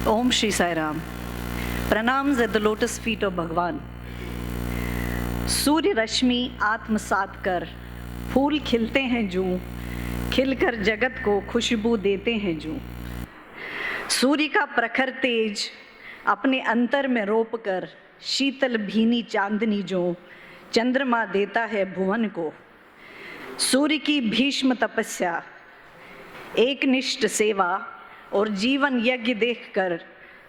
Om Shri Sai Ram. Pranams at the lotus feet of Bhagwan. सूर्य रश्मि आत्मसात कर फूल खिलते हैं जूं, खिलकर जगत को खुशबू देते हैं जूं। सूर्य का प्रखर तेज अपने अंतर में रोप कर शीतल भीनी चांदनी जो चंद्रमा देता है भुवन को। सूर्य की भीष्म तपस्या, एकनिष्ठ सेवा और जीवन यज्ञ देखकर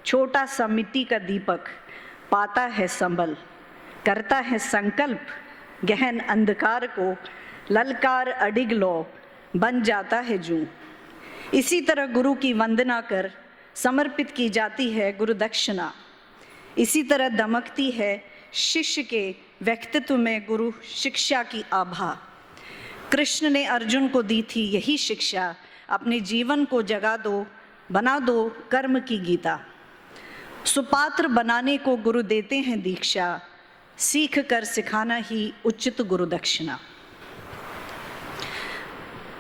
छोटा सा मिट्टी का दीपक पाता है संबल, करता है संकल्प, गहन अंधकार को ललकार अडिग लो बन जाता है जूं। इसी तरह गुरु की वंदना कर समर्पित की जाती है गुरु दक्षिणा। इसी तरह दमकती है शिष्य के व्यक्तित्व में गुरु शिक्षा की आभा। कृष्ण ने अर्जुन को दी थी यही शिक्षा, अपने जीवन को जगा दो, बना दो कर्म की गीता। सुपात्र बनाने को गुरु देते हैं दीक्षा, सीख कर सिखाना ही उचित गुरु दक्षिणा।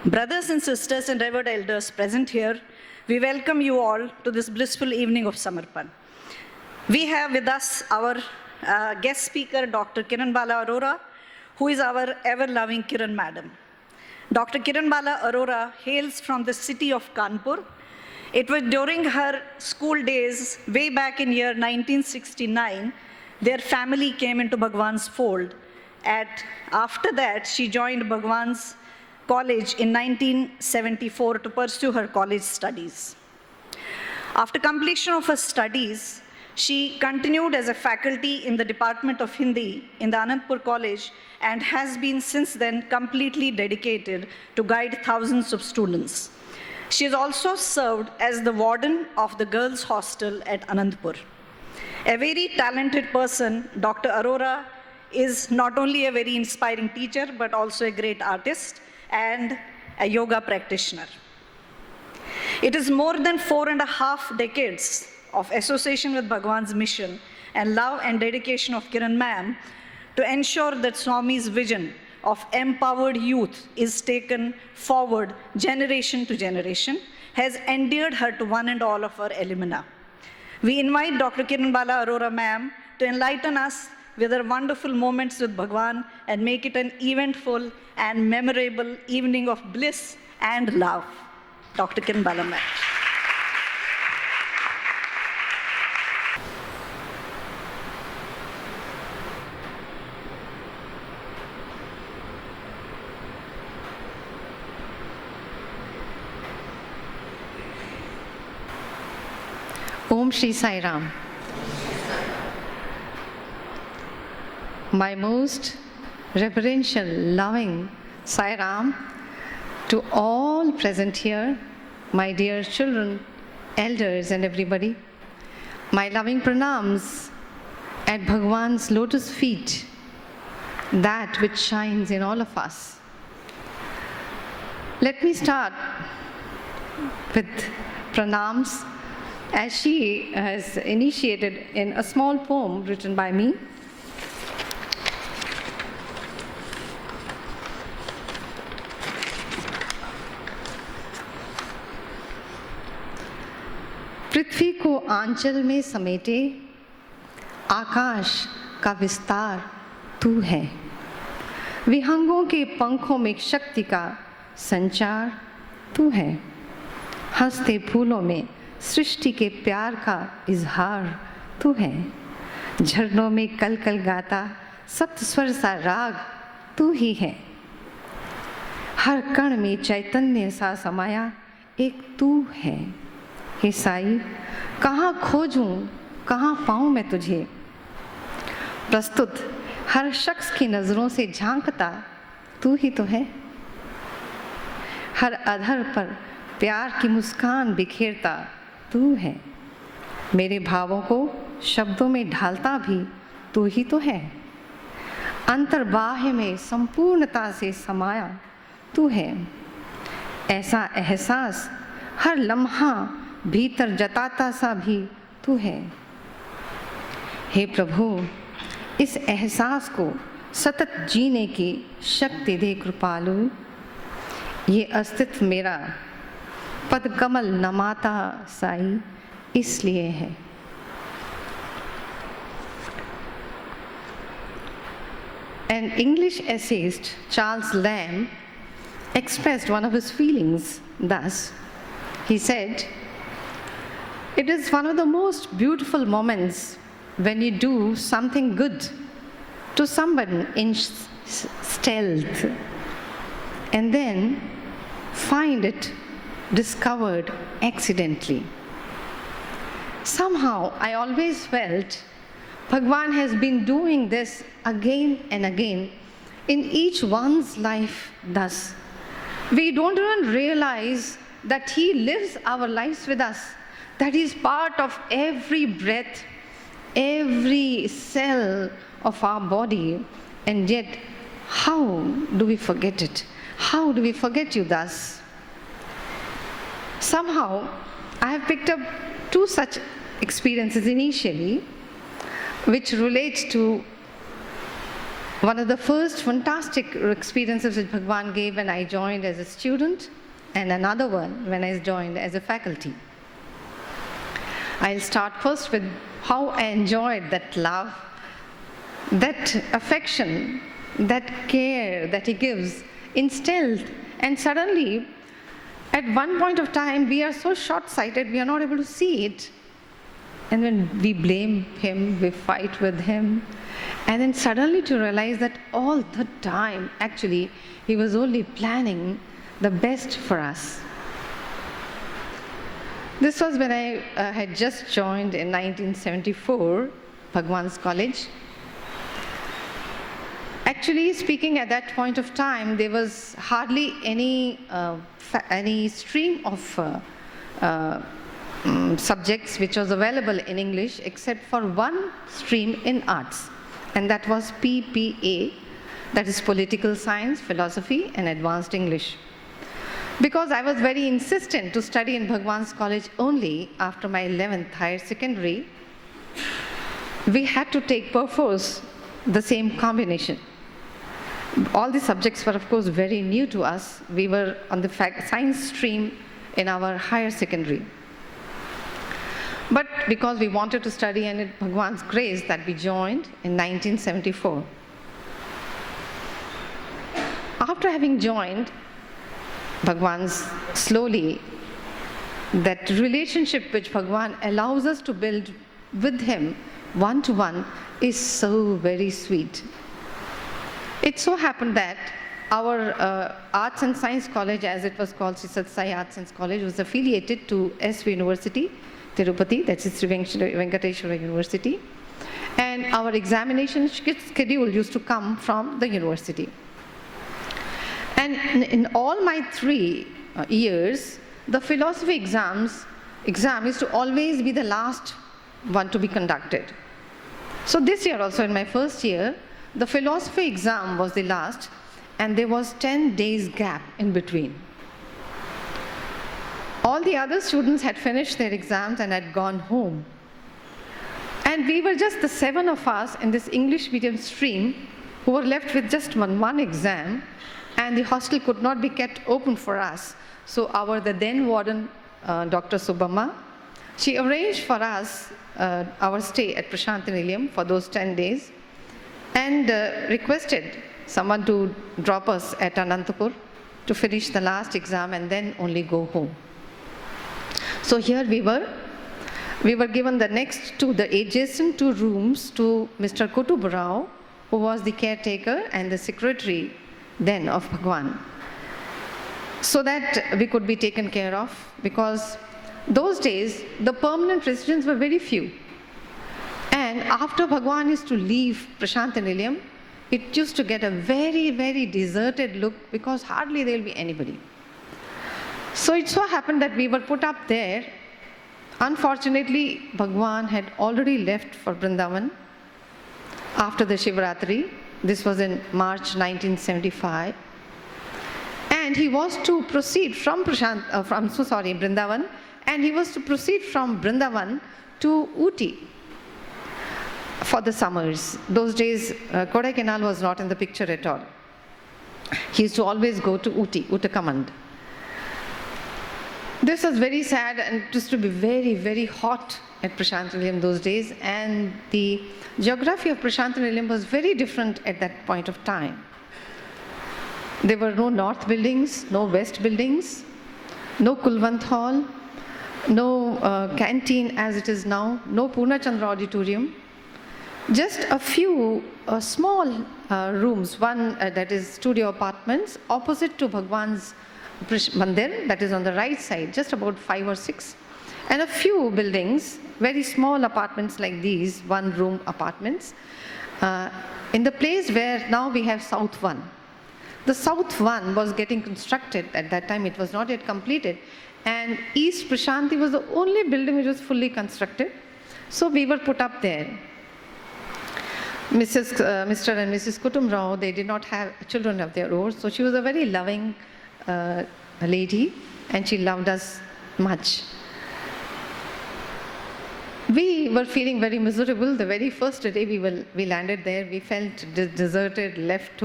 Brothers and sisters and revered elders present here, we welcome you all to this blissful evening of Samarpan. We have with us our guest speaker, Dr. Kiran Bala Arora, who is our ever-loving Kiran Madam. Dr. Kiran Bala Arora hails from the city of Kanpur. It was during her school days, way back in year 1969, their family came into Bhagwan's fold. After that, she joined Bhagwan's college in 1974 to pursue her college studies. After completion of her studies, she continued as a faculty in the Department of Hindi in the Anandpur College and has been since then completely dedicated to guide thousands of students. She has also served as the warden of the girls' hostel at Anandpur. A very talented person, Dr. Arora is not only a very inspiring teacher, but also a great artist and a yoga practitioner. It is more than 4.5 decades of association with Bhagwan's mission and love and dedication of Kiran Ma'am to ensure that Swami's vision of empowered youth is taken forward generation to generation has endeared her to one and all of our alumna. We invite Dr. Kiran Bala Arora Ma'am to enlighten us with her wonderful moments with Bhagwan and make it an eventful and memorable evening of bliss and love. Dr. Kiran Bala Ma'am. Om Shri Sai Ram. My most reverential, loving Sai Ram to all present here, my dear children, elders and everybody. My loving pranams at Bhagwan's lotus feet, that which shines in all of us. Let me start with pranams as she has initiated in a small poem written by me. पृथ्वी को आंचल में समेटे आकाश का विस्तार तू है, विहंगों के पंखों में शक्ति का संचार तू है, हंसते फूलों में सृष्टि के प्यार का इजहार तू है, झरनों में कल कल गाता सप्त स्वर सा राग तू ही है, हर कण में चैतन्य सा समाया एक तू है। हे साई, कहाँ खोजूं, कहाँ पाऊं मैं तुझे, प्रस्तुत हर शख्स की नज़रों से झांकता तू ही तो है, हर अधर पर प्यार की मुस्कान बिखेरता तू है, मेरे भावों को शब्दों में ढालता भी तू ही तो है, अंतर्बाह्य में संपूर्णता से समाया तू है, ऐसा एहसास हर लम्हा भीतर जताता सा भी तू है। हे प्रभु, इस एहसास को सतत जीने की शक्ति दे कृपालु, ये अस्तित्व मेरा पद कमल नमाता साई, इसलिए है। An English essayist, Charles Lamb, expressed one of his feelings thus. He said, "It is one of the most beautiful moments when you do something good to someone in stealth and then find it discovered accidentally. Somehow I always felt Bhagwan has been doing this again and again in each one's life thus. We don't even realize that he lives our lives with us, that he is part of every breath, every cell of our body, and yet how do we forget it? How do we forget you thus?" Somehow, I have picked up two such experiences initially, which relates to one of the first fantastic experiences that Bhagwan gave when I joined as a student, and another one when I joined as a faculty. I'll start first with how I enjoyed that love, that affection, that care that he gives in stealth, and suddenly, at one point of time, we are so short-sighted, we are not able to see it. And when we blame him, we fight with him. And then suddenly to realize that all the time, actually, he was only planning the best for us. This was when I had just joined in 1974, Bhagwan's College. Actually speaking, at that point of time, there was hardly any stream of subjects which was available in English except for one stream in arts, and that was PPA, that is Political Science, Philosophy and Advanced English. Because I was very insistent to study in Bhagwan's College only after my 11th higher secondary, we had to take perforce the same combination. All the subjects were, of course, very new to us. We were on the science stream in our higher secondary. But because we wanted to study, and it Bhagwan's grace that we joined in 1974. After having joined, Bhagwan's slowly, that relationship which Bhagwan allows us to build with him one-to-one is so very sweet. It so happened that our Arts and Science College, as it was called, Sri Sathya Sai Arts and Science College, was affiliated to SV University, Tirupati, that's Sri Venkateshwara University. And our examination schedule used to come from the university. And in all my 3 years, the philosophy exam is to always be the last one to be conducted. So this year also, in my first year, the philosophy exam was the last, and there was 10 days gap in between. All the other students had finished their exams and had gone home. And we were just the 7 of us in this English medium stream who were left with just one exam, and the hostel could not be kept open for us. So the then warden, Dr. Subhamma, she arranged for us our stay at Prashant Nilayam for those 10 days and requested someone to drop us at Anantapur to finish the last exam and then only go home. So here we were given the adjacent 2 rooms to Mr. Kutub Rao, who was the caretaker and the secretary then of Bhagwan, so that we could be taken care of, because those days the permanent residents were very few. And after Bhagwan used to leave Prashant Nilayam, it used to get a very, very deserted look, because hardly there will be anybody. So it so happened that we were put up there. Unfortunately, Bhagwan had already left for Vrindavan after the Shivratri. This was in March 1975. And he was to proceed from Vrindavan, and he was to proceed from Vrindavan to Ooty for the summers. Those days, Kodaikanal was not in the picture at all. He used to always go to Ooty, Uttakamand. This was very sad, and it used to be very, very hot at Prashant Nilayam those days, and the geography of Prashant Nilayam was very different at that point of time. There were no north buildings, no west buildings, no Kulwant Hall, no canteen as it is now, no Purna Chandra Auditorium, just a few small rooms, one that is studio apartments opposite to Bhagwan's Mandir, that is on the right side, just about 5 or 6, and a few buildings, very small apartments like these, one room apartments, in the place where now we have South 1. The South 1 was getting constructed at that time, it was not yet completed, and East Prashanti was the only building which was fully constructed, so we were put up there. Mr. and Mrs. Kutum Rao, they did not have children of their own, so she was a very loving lady, and she loved us much. We were feeling very miserable. The very first day we landed there, we felt deserted, left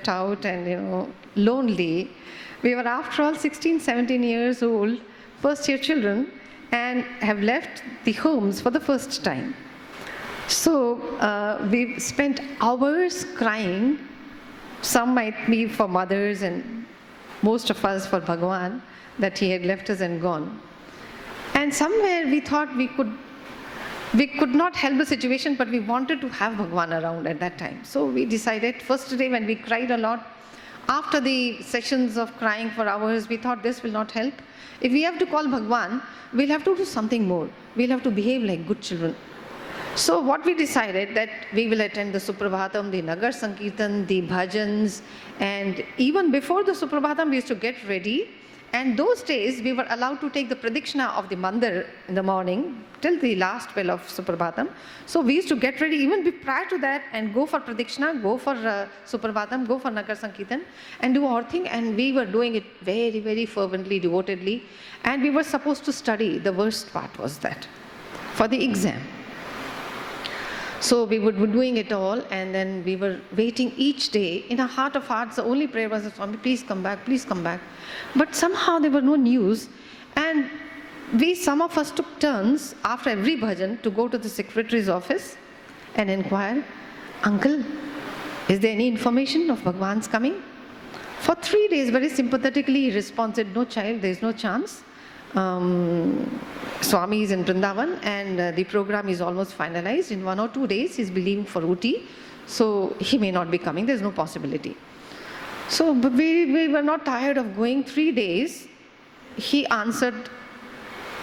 out, and lonely. We were, after all, 16, 17 years old, first-year children, and have left the homes for the first time. So we spent hours crying. Some might be for mothers, and most of us for Bhagwan, that he had left us and gone. And somewhere we thought we could not help the situation, but we wanted to have Bhagwan around at that time. So we decided, first day when we cried a lot, after the sessions of crying for hours, we thought this will not help. If we have to call Bhagwan, we'll have to do something more. We'll have to behave like good children. So what we decided, that we will attend the Suprabhatam, the Nagar Sankirtan, the bhajans, and even before the Suprabhatam we used to get ready, and those days we were allowed to take the pradikshina of the mandir in the morning till the last bell of Suprabhatam. So we used to get ready even prior to that and go for pradikshina, go for Suprabhatam, go for Nagar Sankirtan, and do our thing, and we were doing it very, very fervently, devotedly, and we were supposed to study. The worst part was that, for the exam. So we were doing it all, and then we were waiting each day. In our heart of hearts, the only prayer was, Swami, please come back, please come back. But somehow there were no news, and some of us took turns after every bhajan to go to the secretary's office and inquire, Uncle, is there any information of Bhagwan's coming? For 3 days, very sympathetically, he responded, no child, there is no chance. Swami is in Vrindavan, and the program is almost finalized. In 1 or 2 days, he's leaving for Uti, so he may not be coming. There's no possibility. So but we were not tired of going 3 days. He answered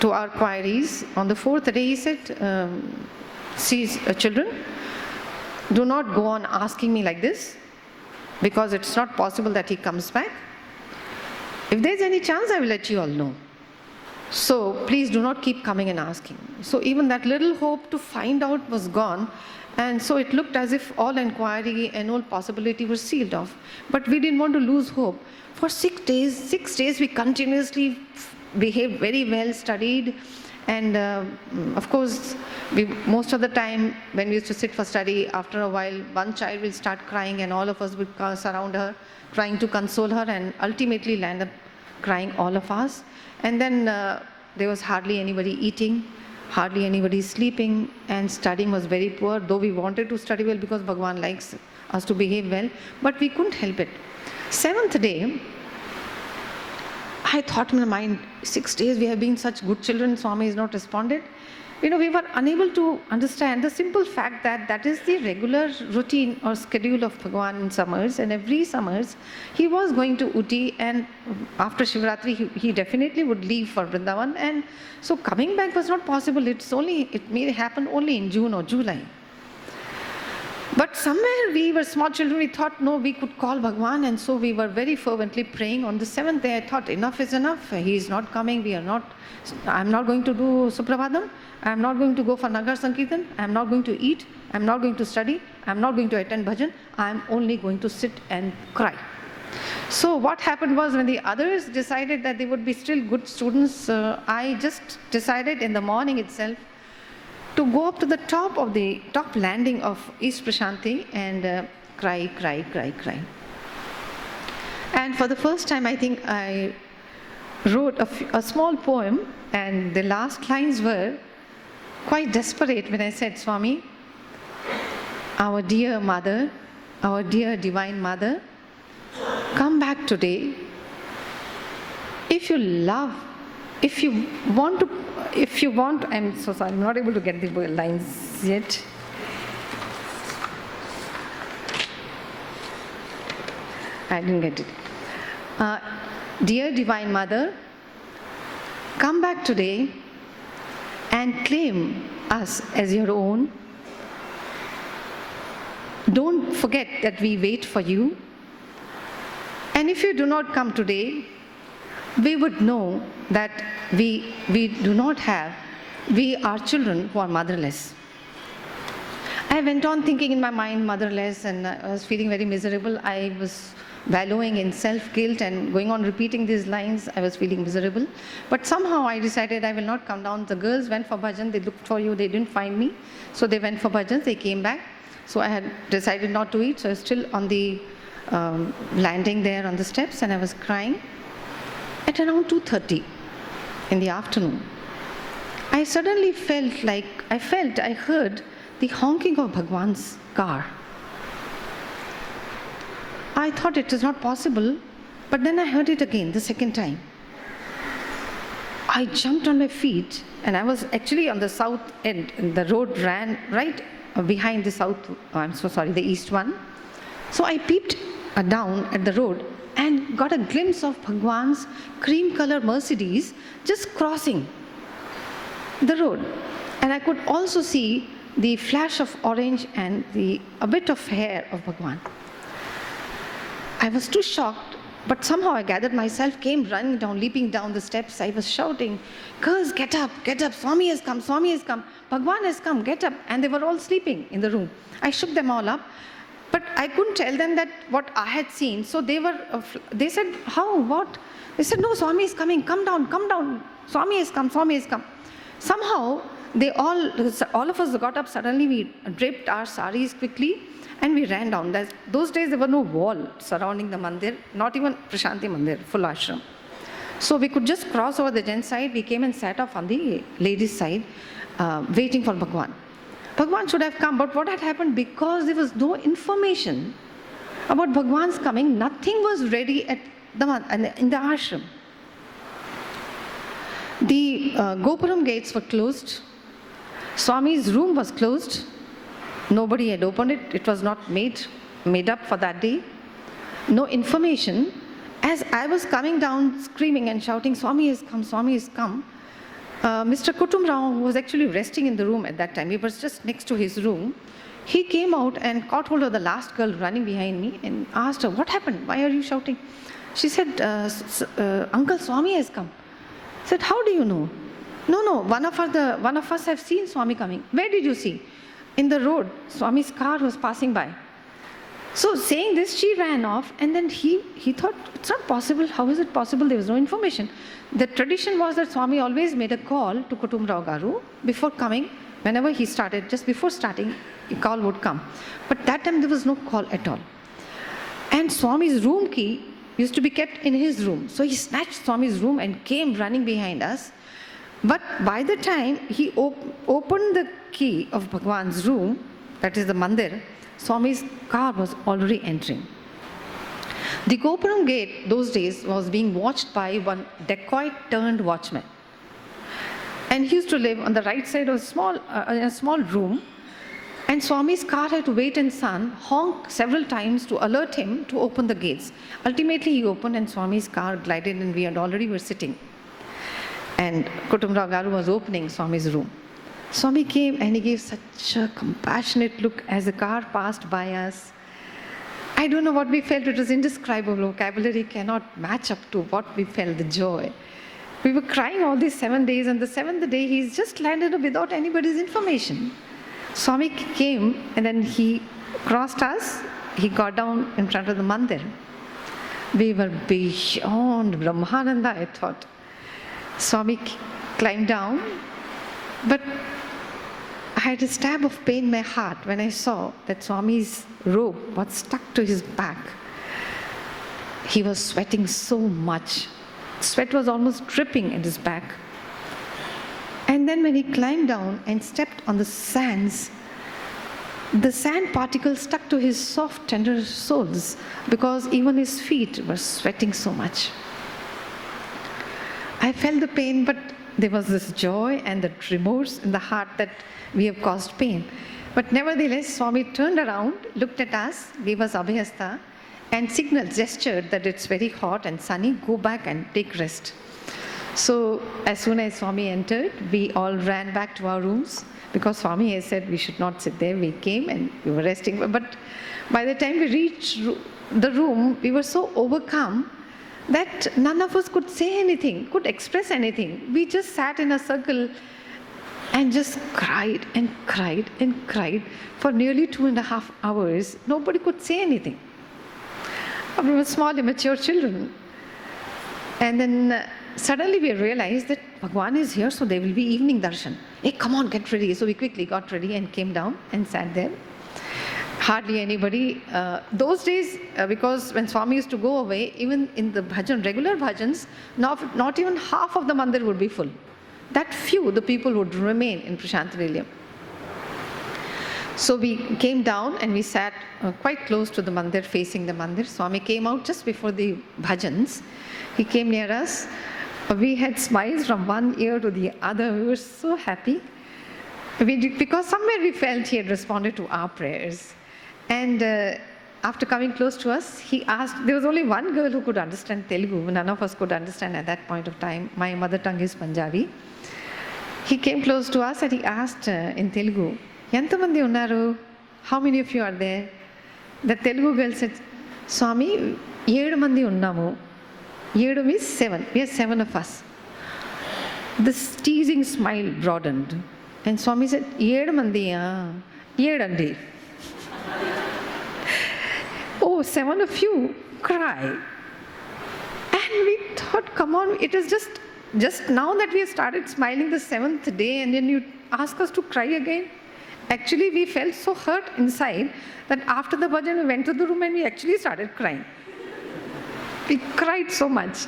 to our queries. On the 4th day, he said, see, children, do not go on asking me like this, because it's not possible that he comes back. If there's any chance, I will let you all know. So please do not keep coming and asking. So even that little hope to find out was gone, and so it looked as if all inquiry and all possibility was sealed off. But we didn't want to lose hope. For 6 days we continuously behaved very well, studied, and of course, most of the time when we used to sit for study, after a while one child will start crying and all of us would surround her, trying to console her, and ultimately land up crying, all of us. And then there was hardly anybody eating, hardly anybody sleeping, and studying was very poor, though we wanted to study well because Bhagwan likes us to behave well, but we couldn't help it. 7th day, I thought in my mind, 6 days we have been such good children, Swami has not responded. We were unable to understand the simple fact that that is the regular routine or schedule of Bhagwan in summers, and every summers he was going to Uti, and after Shivratri he definitely would leave for Vrindavan, and so coming back was not possible. It may happen only in June or July. But somewhere we were small children, we thought, no, we could call Bhagwan, and so we were very fervently praying. On the 7th day, I thought, enough is enough. He is not coming. I'm not going to do Suprabhadam. I'm not going to go for Nagar Sankirtan. I'm not going to eat. I'm not going to study. I'm not going to attend bhajan. I'm only going to sit and cry. So what happened was, when the others decided that they would be still good students, I just decided in the morning itself to go up to the top landing of East Prashanti and cry. And for the first time, I think I wrote a small poem, and the last lines were quite desperate when I said, Swami, our dear mother, our dear divine mother, come back today. If you love, if you want, I'm so sorry, I'm not able to get the lines yet. I didn't get it. Dear Divine Mother, come back today and claim us as your own. Don't forget that we wait for you. And if you do not come today, we would know that we are children who are motherless. I went on thinking in my mind, motherless, and I was feeling very miserable. I was wallowing in self-guilt and going on repeating these lines. I was feeling miserable. But somehow I decided I will not come down. The girls went for bhajan. They looked for you. They didn't find me. So they went for bhajans. They came back. So I had decided not to eat. So I was still on the landing there on the steps, and I was crying. At around 2:30 in the afternoon, I suddenly I heard the honking of Bhagwan's car. I thought it was not possible, but then I heard it again, the second time. I jumped on my feet, and I was actually on the south end, and the road ran right behind the east one. So I peeped down at the road and got a glimpse of Bhagwan's cream-colored Mercedes just crossing the road. And I could also see the flash of orange and a bit of hair of Bhagwan. I was too shocked, but somehow I gathered myself, came running down, leaping down the steps. I was shouting, girls, get up, Swami has come, Bhagwan has come, get up. And they were all sleeping in the room. I shook them all up, but I couldn't tell them that what I had seen. So they said, how, what? They said, no, Swami is coming, come down, Swami has come. Somehow, all of us got up suddenly. We draped our saris quickly and we ran down. Those days there were no wall surrounding the mandir, not even Prashanti Mandir, full ashram. So we could just cross over the gents side. We came and sat off on the ladies' side, waiting for Bhagwan. Bhagwan should have come, but what had happened, because there was no information about Bhagwan's coming, nothing was ready in the ashram. The Gopuram gates were closed. Swami's room was closed. Nobody had opened it. It was not made up for that day. No information. As I was coming down screaming and shouting, Swami has come, Mr. Kutum Rao, who was actually resting in the room at that time, he was just next to his room, he came out and caught hold of the last girl running behind me and asked her, what happened? Why are you shouting? She said, Uncle, Swami has come. I said, how do you know? No, one of us have seen Swami coming. Where did you see? In the road. Swami's car was passing by. So saying this, she ran off, and then he thought, it's not possible. How is it possible? There was no information. The tradition was that Swami always made a call to Kutum Rao Garu before coming. Whenever he started, just before starting, a call would come. But that time there was no call at all. And Swami's room key used to be kept in his room. So he snatched Swami's room and came running behind us. But by the time he opened the key of Bhagwan's room, that is the mandir, Swami's car was already entering. The Gopuram gate those days was being watched by one dacoit turned watchman. And he used to live on the right side of in a small room. And Swami's car had to wait in sun, honk several times to alert him to open the gates. Ultimately he opened and Swami's car glided, and we were sitting. And Kutum Rao Garu was opening Swami's room. Swami came and he gave such a compassionate look as the car passed by us. I don't know what we felt. It was indescribable. Vocabulary cannot match up to what we felt, the joy. We were crying all these 7 days, and the 7th day he's just landed without anybody's information. Swami came and then he crossed us. He got down in front of the mandir. We were beyond Brahmananda, I thought. Swami climbed down, but I had a stab of pain in my heart when I saw that Swami's robe was stuck to his back. He was sweating so much. Sweat was almost dripping at his back. And then when he climbed down and stepped on the sands, the sand particles stuck to his soft, tender soles because even his feet were sweating so much. I felt the pain, but there was this joy and the remorse in the heart that we have caused pain. But nevertheless, Swami turned around, looked at us, gave us abhyasta, and signaled, gestured that it's very hot and sunny, go back and take rest. So as soon as Swami entered, we all ran back to our rooms because Swami has said we should not sit there. We came and we were resting. But by the time we reached the room, we were so overcome that none of us could say anything, could express anything. We just sat in a circle and just cried and cried and cried for nearly 2.5 hours. Nobody could say anything. We were small, immature children. And then suddenly we realized that Bhagwan is here, so there will be evening darshan. Hey, come on, get ready. So we quickly got ready and came down and sat there. Hardly anybody. Those days, because when Swami used to go away, even in the bhajan, regular bhajans, not even half of the mandir would be full. That few, the people would remain in Prashant Nilayam. So we came down and we sat quite close to the mandir, facing the mandir. Swami came out just before the bhajans. He came near us. We had smiles from one ear to the other. We were so happy. Because somewhere we felt he had responded to our prayers. And after coming close to us, he asked, there was only one girl who could understand Telugu. None of us could understand at that point of time. My mother tongue is Punjabi. He came close to us and he asked in Telugu, "Entamandi unnaru? How many of you are there?" The Telugu girl said, "Swami, 7 mandi unnamu." 7 means 7. We are 7 of us. This teasing smile broadened. And Swami said, 7 mandiya, 7 andi. Oh, 7 of you, cry. And we thought, come on, it is just now that we have started smiling the 7th day and then you ask us to cry again. Actually, we felt so hurt inside that after the bhajan, we went to the room and we actually started crying. We cried so much.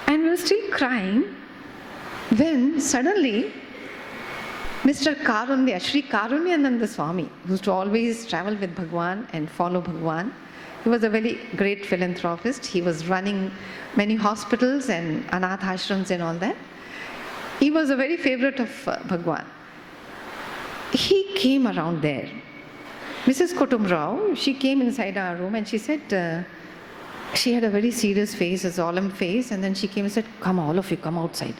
And we were still crying when suddenly Mr. Karunya, Sri Karunyananda Swami, who used to always travel with Bhagwan and follow Bhagwan, he was a very great philanthropist. He was running many hospitals and anath ashrams and all that. He was a very favorite of Bhagwan. He came around there. Mrs. Kutum Rao, she came inside our room and she said, she had a very serious face, a solemn face, and then she came and said, "Come, all of you, come outside."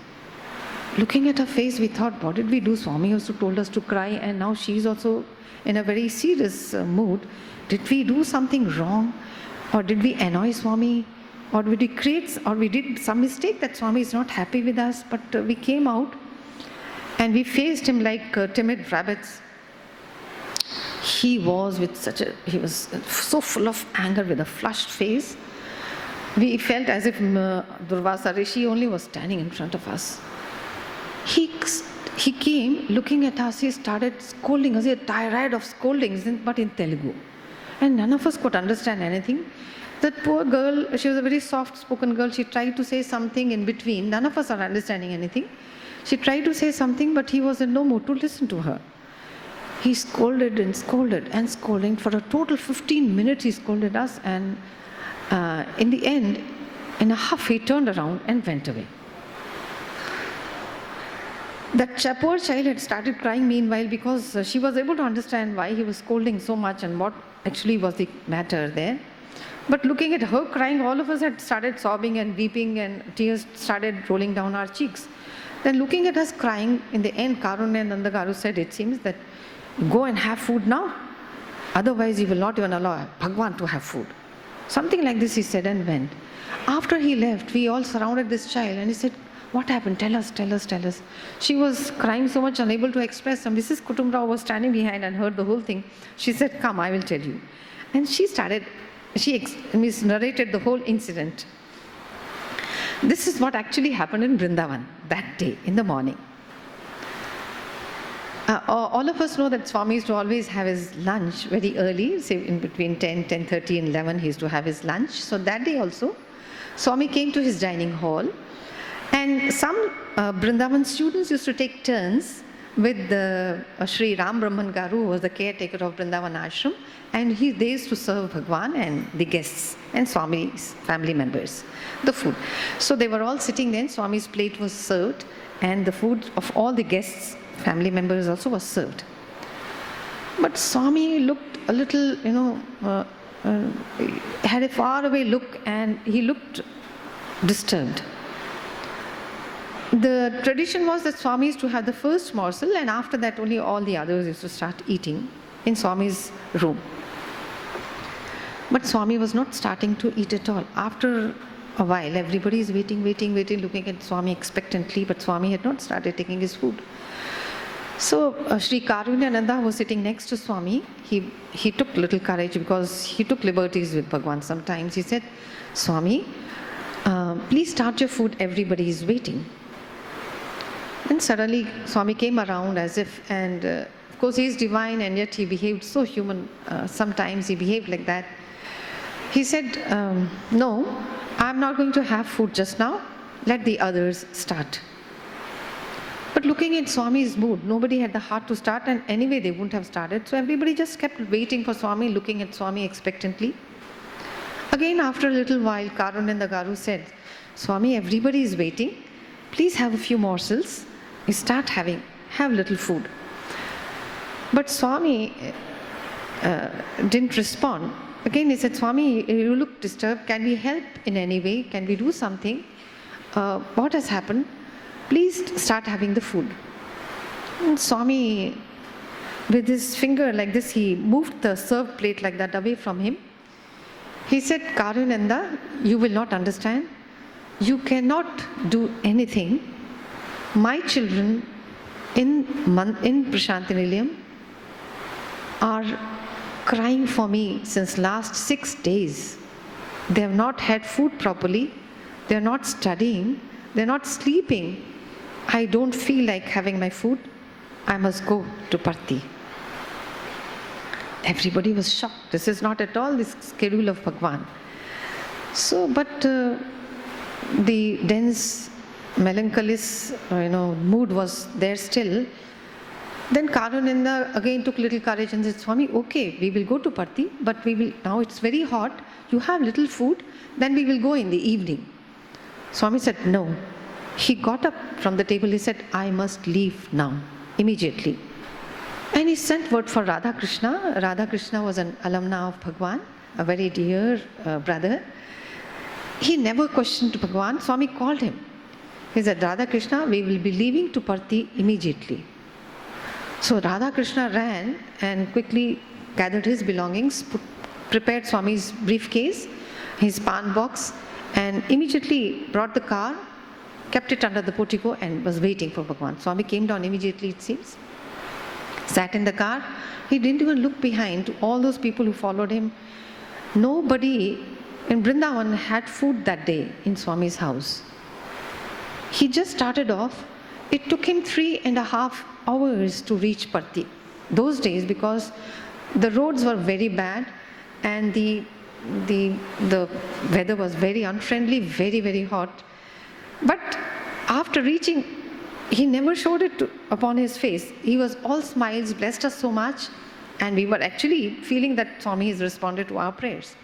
Looking at her face, we thought, what did we do? Swami also told us to cry, and now she's also in a very serious mood. Did we do something wrong? Or did we annoy Swami? Or did we did some mistake that Swami is not happy with us? But we came out and we faced him like timid rabbits. He was so full of anger with a flushed face. We felt as if Durvasa Rishi only was standing in front of us. He came looking at us, he started scolding us, he had tirade of scoldings, but in Telugu. And none of us could understand anything. That poor girl, she was a very soft-spoken girl, she tried to say something in between. None of us are understanding anything. She tried to say something, but he was in no mood to listen to her. He scolded and scolded and scolding. For a total 15 minutes he scolded us, and in the end, in a huff, he turned around and went away. That poor child had started crying meanwhile because she was able to understand why he was scolding so much and what actually was the matter there. But looking at her crying, all of us had started sobbing and weeping and tears started rolling down our cheeks. Then looking at us crying, in the end, Karunyananda Garu said, it seems that go and have food now. Otherwise, you will not even allow Bhagwan to have food. Something like this he said and went. After he left, we all surrounded this child and he said, what happened? Tell us, tell us, tell us. She was crying so much, unable to express. And Mrs. Kutum Rao was standing behind and heard the whole thing. She said, come, I will tell you. And she narrated the whole incident. This is what actually happened in Vrindavan that day in the morning. All of us know that Swami used to always have his lunch very early, say in between 10:30 and 11 he used to have his lunch. So that day also, Swami came to his dining hall, and some Vrindavan students used to take turns with the Sri Ram Brahman Garu, who was the caretaker of Vrindavan Ashram, and they used to serve Bhagwan and the guests and Swami's family members the food. So they were all sitting there, Swami's plate was served, and the food of all the guests, family members also, was served. But Swami looked a little, had a faraway look, and he looked disturbed. The tradition was that Swami used to have the first morsel, and after that only all the others used to start eating in Swami's room. But Swami was not starting to eat at all. After a while, everybody is waiting, looking at Swami expectantly, but Swami had not started taking his food. So Sri Karunyananda was sitting next to Swami. He took little courage because he took liberties with Bhagwan sometimes. He said, Swami, please start your food, everybody is waiting. And suddenly Swami came around as if, and of course he is divine, and yet he behaved so human. Sometimes he behaved like that. He said, no, I'm not going to have food just now. Let the others start. But looking at Swami's mood, nobody had the heart to start, and anyway they wouldn't have started. So everybody just kept waiting for Swami, looking at Swami expectantly. Again, after a little while, Karunanda Garu said, Swami, everybody is waiting. Please have a few morsels. You start have little food. But Swami didn't respond. Again he said, Swami, you look disturbed. Can we help in any way? Can we do something? What has happened? Please start having the food. And Swami, with his finger like this, he moved the served plate like that away from him. He said, Karunanda, you will not understand. You cannot do anything. My children in Prashanti Nilayam are crying for me since last 6 days. They have not had food properly. They are not studying. They are not sleeping. I don't feel like having my food. I must go to Parthi. Everybody was shocked. This is not at all the schedule of Bhagwan. So, but the dense, melancholous, mood was there still. Then Karunanda again took little courage and said, Swami, okay, we will go to Parthi, but now it's very hot. You have little food, then we will go in the evening. Swami said, no. He got up from the table. He said, I must leave now, immediately. And he sent word for Radha Krishna. Radha Krishna was an alumna of Bhagwan, a very dear brother. He never questioned Bhagwan. Swami called him. He said, Radha Krishna, we will be leaving to Parthi immediately. So Radha Krishna ran and quickly gathered his belongings, prepared Swami's briefcase, his pan box, and immediately brought the car, kept it under the portico, and was waiting for Bhagwan. Swami came down immediately, it seems, sat in the car. He didn't even look behind to all those people who followed him. Nobody in Vrindavan had food that day in Swami's house. He just started off. It took him 3.5 hours to reach Parthi. Those days, because the roads were very bad and the weather was very unfriendly, very, very hot. But after reaching, he never showed it upon his face. He was all smiles, blessed us so much, and we were actually feeling that Swami has responded to our prayers.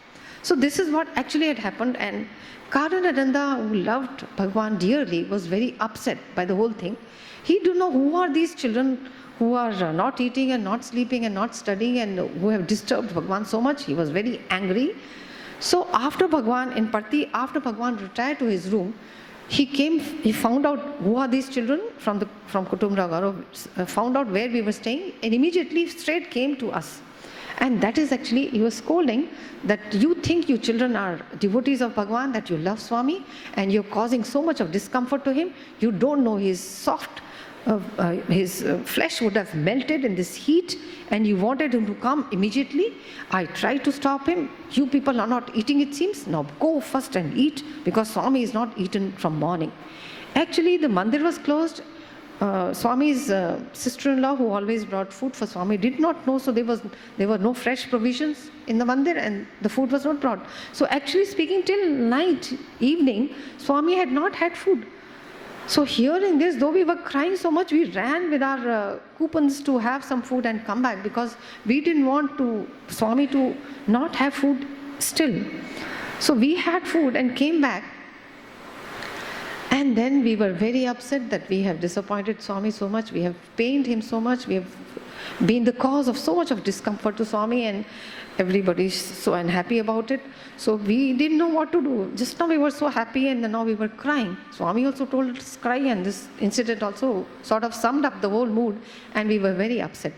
So this is what actually had happened, and Karunananda, who loved Bhagwan dearly, was very upset by the whole thing. He didn't know who are these children who are not eating and not sleeping and not studying and who have disturbed Bhagwan so much. He was very angry. So after Bhagwan in Parthi, after Bhagwan retired to his room, he found out who are these children from Kutumra Gaurav, found out where we were staying, and immediately straight came to us. And that is actually, he was scolding that you think you children are devotees of Bhagwan, that you love Swami, and you're causing so much of discomfort to him. You don't know his soft, his flesh would have melted in this heat, and you wanted him to come immediately. I tried to stop him. You people are not eating, it seems. Now go first and eat, because Swami is not eaten from morning. Actually, the mandir was closed. Swami's sister-in-law, who always brought food for Swami, did not know, so there were no fresh provisions in the mandir, and the food was not brought. So actually speaking, till night, evening, Swami had not had food. So hearing this, though we were crying so much, we ran with our coupons to have some food and come back, because we didn't want Swami to not have food still. So we had food and came back. And then we were very upset that we have disappointed Swami so much, we have pained him so much, we have been the cause of so much of discomfort to Swami, and everybody is so unhappy about it. So we didn't know what to do. Just now we were so happy, and now we were crying. Swami also told us to cry, and this incident also sort of summed up the whole mood, and we were very upset.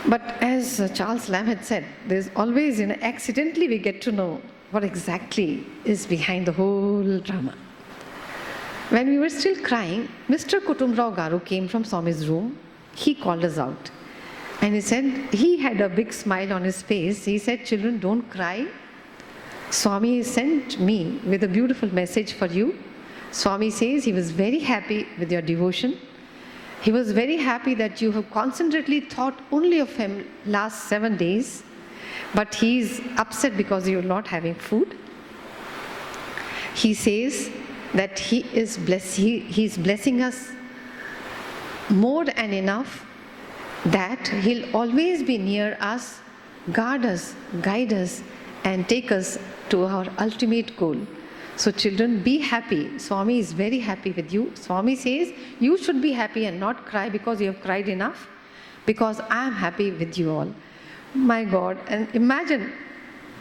But as Charles Lamb had said, there's always, accidentally we get to know what exactly is behind the whole drama. When we were still crying, Mr. Kutumrao Garu came from Swami's room. He called us out. And he said, he had a big smile on his face. He said, "Children, don't cry. Swami sent me with a beautiful message for you." Swami says he was very happy with your devotion. He was very happy that you have concentrately thought only of him last 7 days. But he is upset because you are not having food. He says that he is blessing us more than enough, that he'll always be near us, guard us, guide us, and take us to our ultimate goal. So children, be happy. Swami is very happy with you. Swami says you should be happy and not cry because you have cried enough, because I am happy with you all. My God, and imagine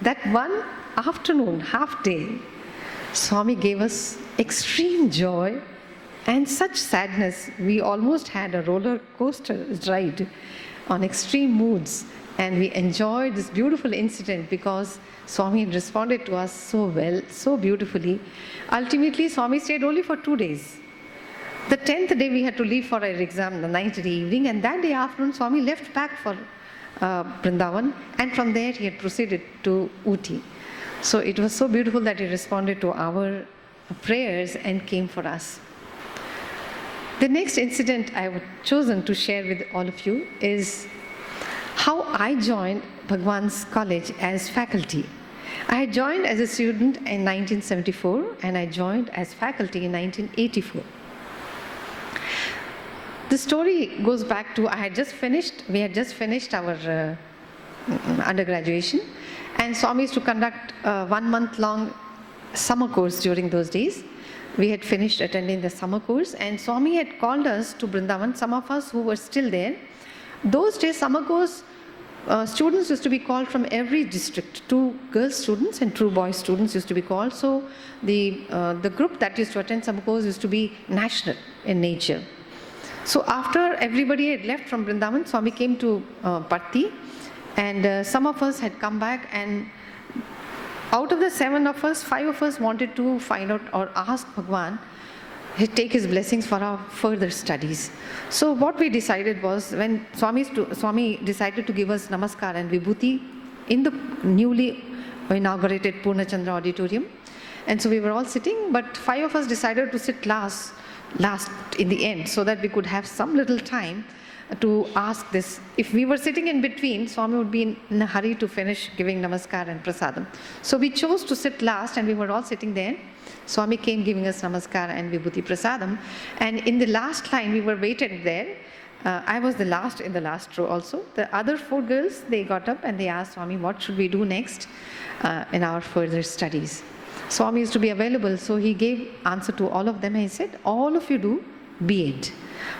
that one afternoon, half day, Swami gave us extreme joy and such sadness. We almost had a roller coaster ride on extreme moods, and we enjoyed this beautiful incident because Swami responded to us so well, so beautifully. Ultimately, Swami stayed only for 2 days. The 10th day we had to leave for our exam, the 9th day evening, and that day afternoon Swami left back for Vrindavan, and from there he had proceeded to Uti. So it was so beautiful that he responded to our prayers and came for us. The next incident I have chosen to share with all of you is how I joined Bhagwan's college as faculty. I had joined as a student in 1974 and I joined as faculty in 1984. The story goes back to we had just finished our undergraduation, and Swami used to conduct a 1 month long summer course during those days. We had finished attending the summer course, and Swami had called us to Vrindavan, some of us who were still there. Those days, summer course students used to be called from every district. 2 girl students and 2 boy students used to be called. So the group that used to attend summer course used to be national in nature. So after everybody had left from Vrindavan, Swami came to Patti, and some of us had come back, and out of the 7 of us, 5 of us wanted to find out or ask Bhagwan, take his blessings for our further studies. So what we decided was, when Swami decided to give us Namaskar and Vibhuti in the newly inaugurated Purnachandra Auditorium, and so we were all sitting, but 5 of us decided to sit last in the end, so that we could have some little time to ask this. If we were sitting in between, Swami would be in a hurry to finish giving Namaskar and Prasadam. So we chose to sit last, and we were all sitting there. Swami came giving us Namaskar and Vibhuti Prasadam, and in the last line we were waited there. I was the last in the last row also. The other 4 girls, they got up and they asked Swami, what should we do next in our further studies? Swami used to be available, so he gave answer to all of them, and he said, all of you do B.Ed,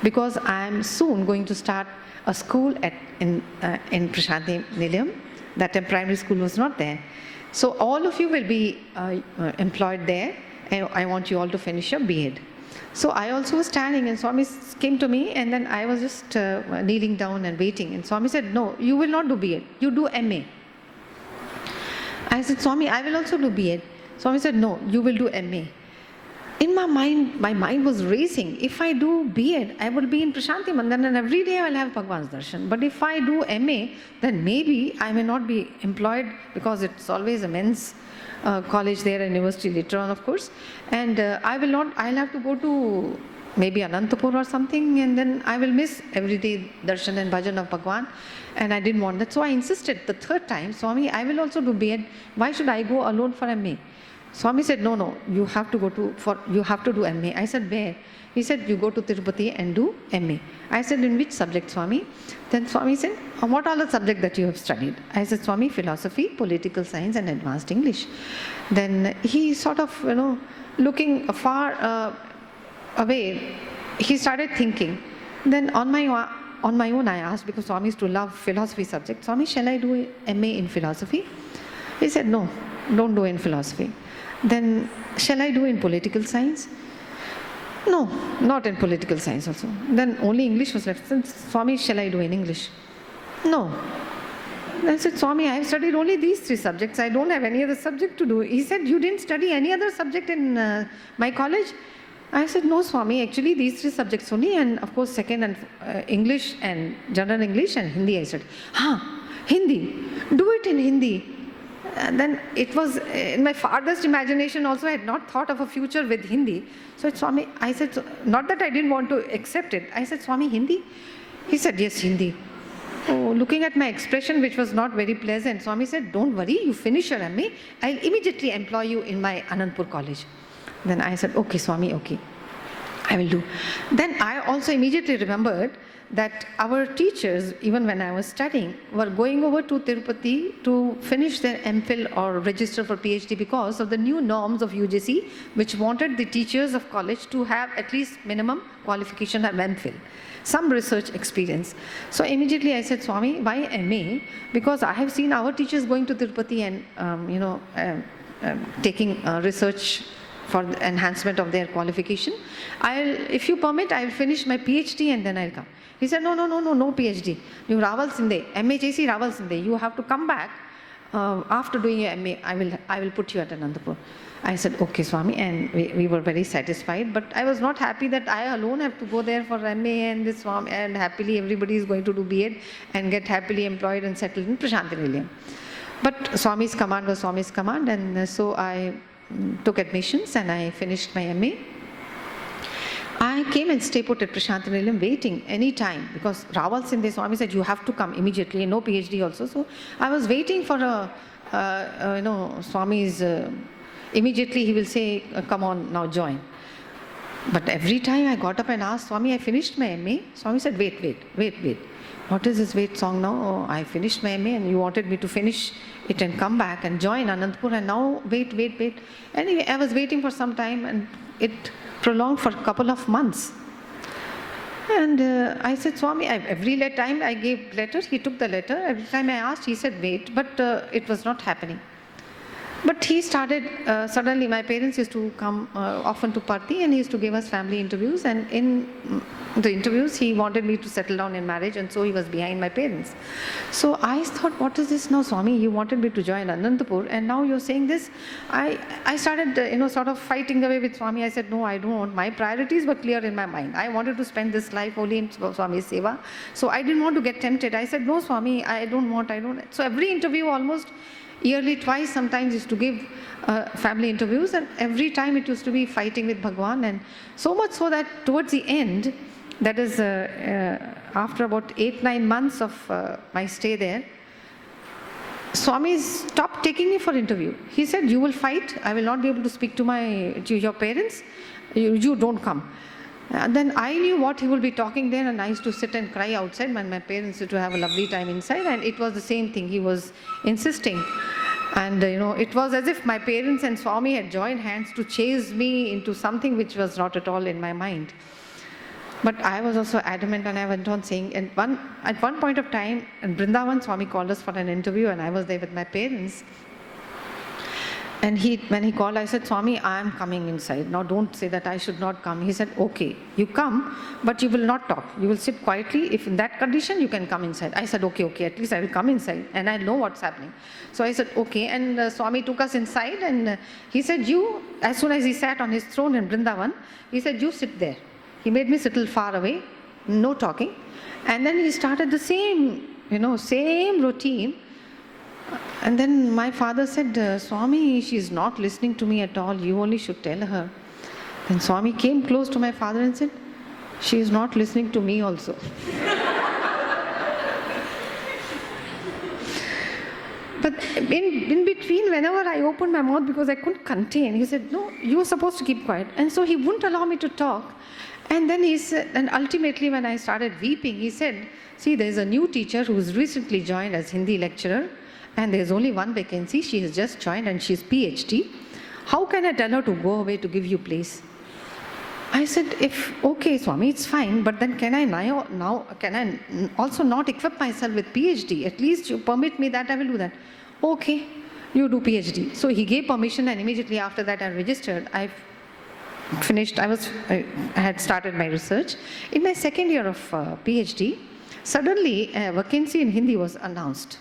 because I am soon going to start a school in Prashanti Nilayam. That time primary school was not there. So all of you will be employed there, and I want you all to finish your B.Ed. So I also was standing, and Swami came to me, and then I was just kneeling down and waiting, and Swami said, no, you will not do B.Ed, you do M.A. I said, Swami, I will also do B.Ed. Swami said, no, you will do M.A. In my mind was racing. If I do B.Ed, I will be in Prashanti Mandir, and every day I will have Bhagwan's darshan. But if I do M.A., then maybe I may not be employed, because it's always a men's college there and university later on, of course. And I'll have to go to maybe Anantapur or something, and then I will miss everyday darshan and bhajan of Bhagwan, and I didn't want that. So I insisted the third time, Swami, I will also do B.Ed. Why should I go alone for MA? Swami said, no, you have to do MA. I said, where? He said, you go to Tirupati and do MA. I said, in which subject, Swami? Then Swami said, what are the subjects that you have studied? I said, Swami, philosophy, political science and advanced English. Then he sort of, looking far away, he started thinking. Then on my own I asked, because Swami used to love philosophy subject, Swami, shall I do MA in philosophy? He said, no, don't do in philosophy. Then shall I do in political science? No, not in political science also. Then only English was left. Then, Swami, shall I do in English? No. I said, Swami, I have studied only these 3 subjects. I don't have any other subject to do. He said, you didn't study any other subject in my college? I said, no, Swami, actually these 3 subjects only, and of course second and English and general English and Hindi. I said, Hindi, do it in Hindi. And then it was in my farthest imagination also. I had not thought of a future with Hindi. So Swami, I said, not that I didn't want to accept it. I said, Swami, Hindi? He said, yes, Hindi. Oh, looking at my expression, which was not very pleasant, Swami said, don't worry, you finish your MA. I'll immediately employ you in my Anandpur college. Then I said, okay, Swami, okay, I will do. Then I also immediately remembered that our teachers, even when I was studying, were going over to Tirupati to finish their MPhil or register for PhD because of the new norms of UGC, which wanted the teachers of college to have at least minimum qualification of MPhil, some research experience. So immediately I said, Swami, why MA? Because I have seen our teachers going to Tirupati and taking research for the enhancement of their qualification. If you permit, I will finish my PhD and then I'll come. He said, no PhD. You Raval Sinde, MA JC Raval Sinde. You have to come back after doing your MA. I will put you at Anandapur. I said, okay, Swami, and we were very satisfied. But I was not happy that I alone have to go there for MA and this Swami, and happily everybody is going to do B.Ed and get happily employed and settled in Prashanti Nilayam. But Swami's command was Swami's command, and so I took admissions and I finished my MA. I came and stayed put at Prashanti Nilayam waiting any time, because Rawal Sinde Swami said, you have to come immediately, no PhD also. So I was waiting for Swami's, immediately he will say, come on, now join. But every time I got up and asked, Swami, I finished my MA. Swami said, wait. What is this wait song now? Oh, I finished my MA and you wanted me to finish it and come back and join Anandpur, and now wait. Anyway, I was waiting for some time and it prolonged for a couple of months. And I said, Swami, every time I gave letters, he took the letter. Every time I asked, he said, wait, but it was not happening. But he started, suddenly my parents used to come often to Parthi, and he used to give us family interviews, and in the interviews he wanted me to settle down in marriage, and so he was behind my parents. So I thought, what is this now, Swami? You wanted me to join Anandapur and now you're saying this. I started sort of fighting away with Swami. I said, no, I don't want. My priorities were clear in my mind. I wanted to spend this life only in Swami's seva. So I didn't want to get tempted. I said, no, Swami, I don't want. So every interview, almost yearly twice sometimes, used to give family interviews, and every time it used to be fighting with Bhagwan, and so much so that towards the end, that is after about 8-9 months of my stay there, Swami stopped taking me for interview. He said, you will fight, I will not be able to speak to your parents, you don't come. Then I knew what he will be talking there, and I used to sit and cry outside when my parents used to have a lovely time inside, and it was the same thing. He was insisting. And it was as if my parents and Swami had joined hands to chase me into something which was not at all in my mind. But I was also adamant, and I went on saying, at one point of time, in Vrindavan, Swami called us for an interview, and I was there with my parents. And when he called, I said, Swami, I am coming inside. Now don't say that I should not come. He said, okay, you come, but you will not talk. You will sit quietly. If in that condition, you can come inside. I said, okay, at least I will come inside and I know what's happening. So I said, okay. And Swami took us inside, and he said, as soon as he sat on his throne in Vrindavan, he said, you sit there. He made me sit a little far away, no talking. And then he started the same routine. And then my father said, Swami, she is not listening to me at all. You only should tell her. Then Swami came close to my father and said, She is not listening to me also. But in between, whenever I opened my mouth because I couldn't contain, he said, no, you were supposed to keep quiet. And so he wouldn't allow me to talk. And then he said, and ultimately when I started weeping, he said, see, there's a new teacher who's recently joined as Hindi lecturer, and there's only one vacancy. She has just joined and she's PhD. How can I tell her to go away to give you place? I said, okay, Swami, it's fine, but then can I also not equip myself with PhD? At least you permit me that, I will do that. Okay, you do PhD. So he gave permission, and immediately after that I registered. I had started my research. In my second year of PhD, suddenly a vacancy in Hindi was announced.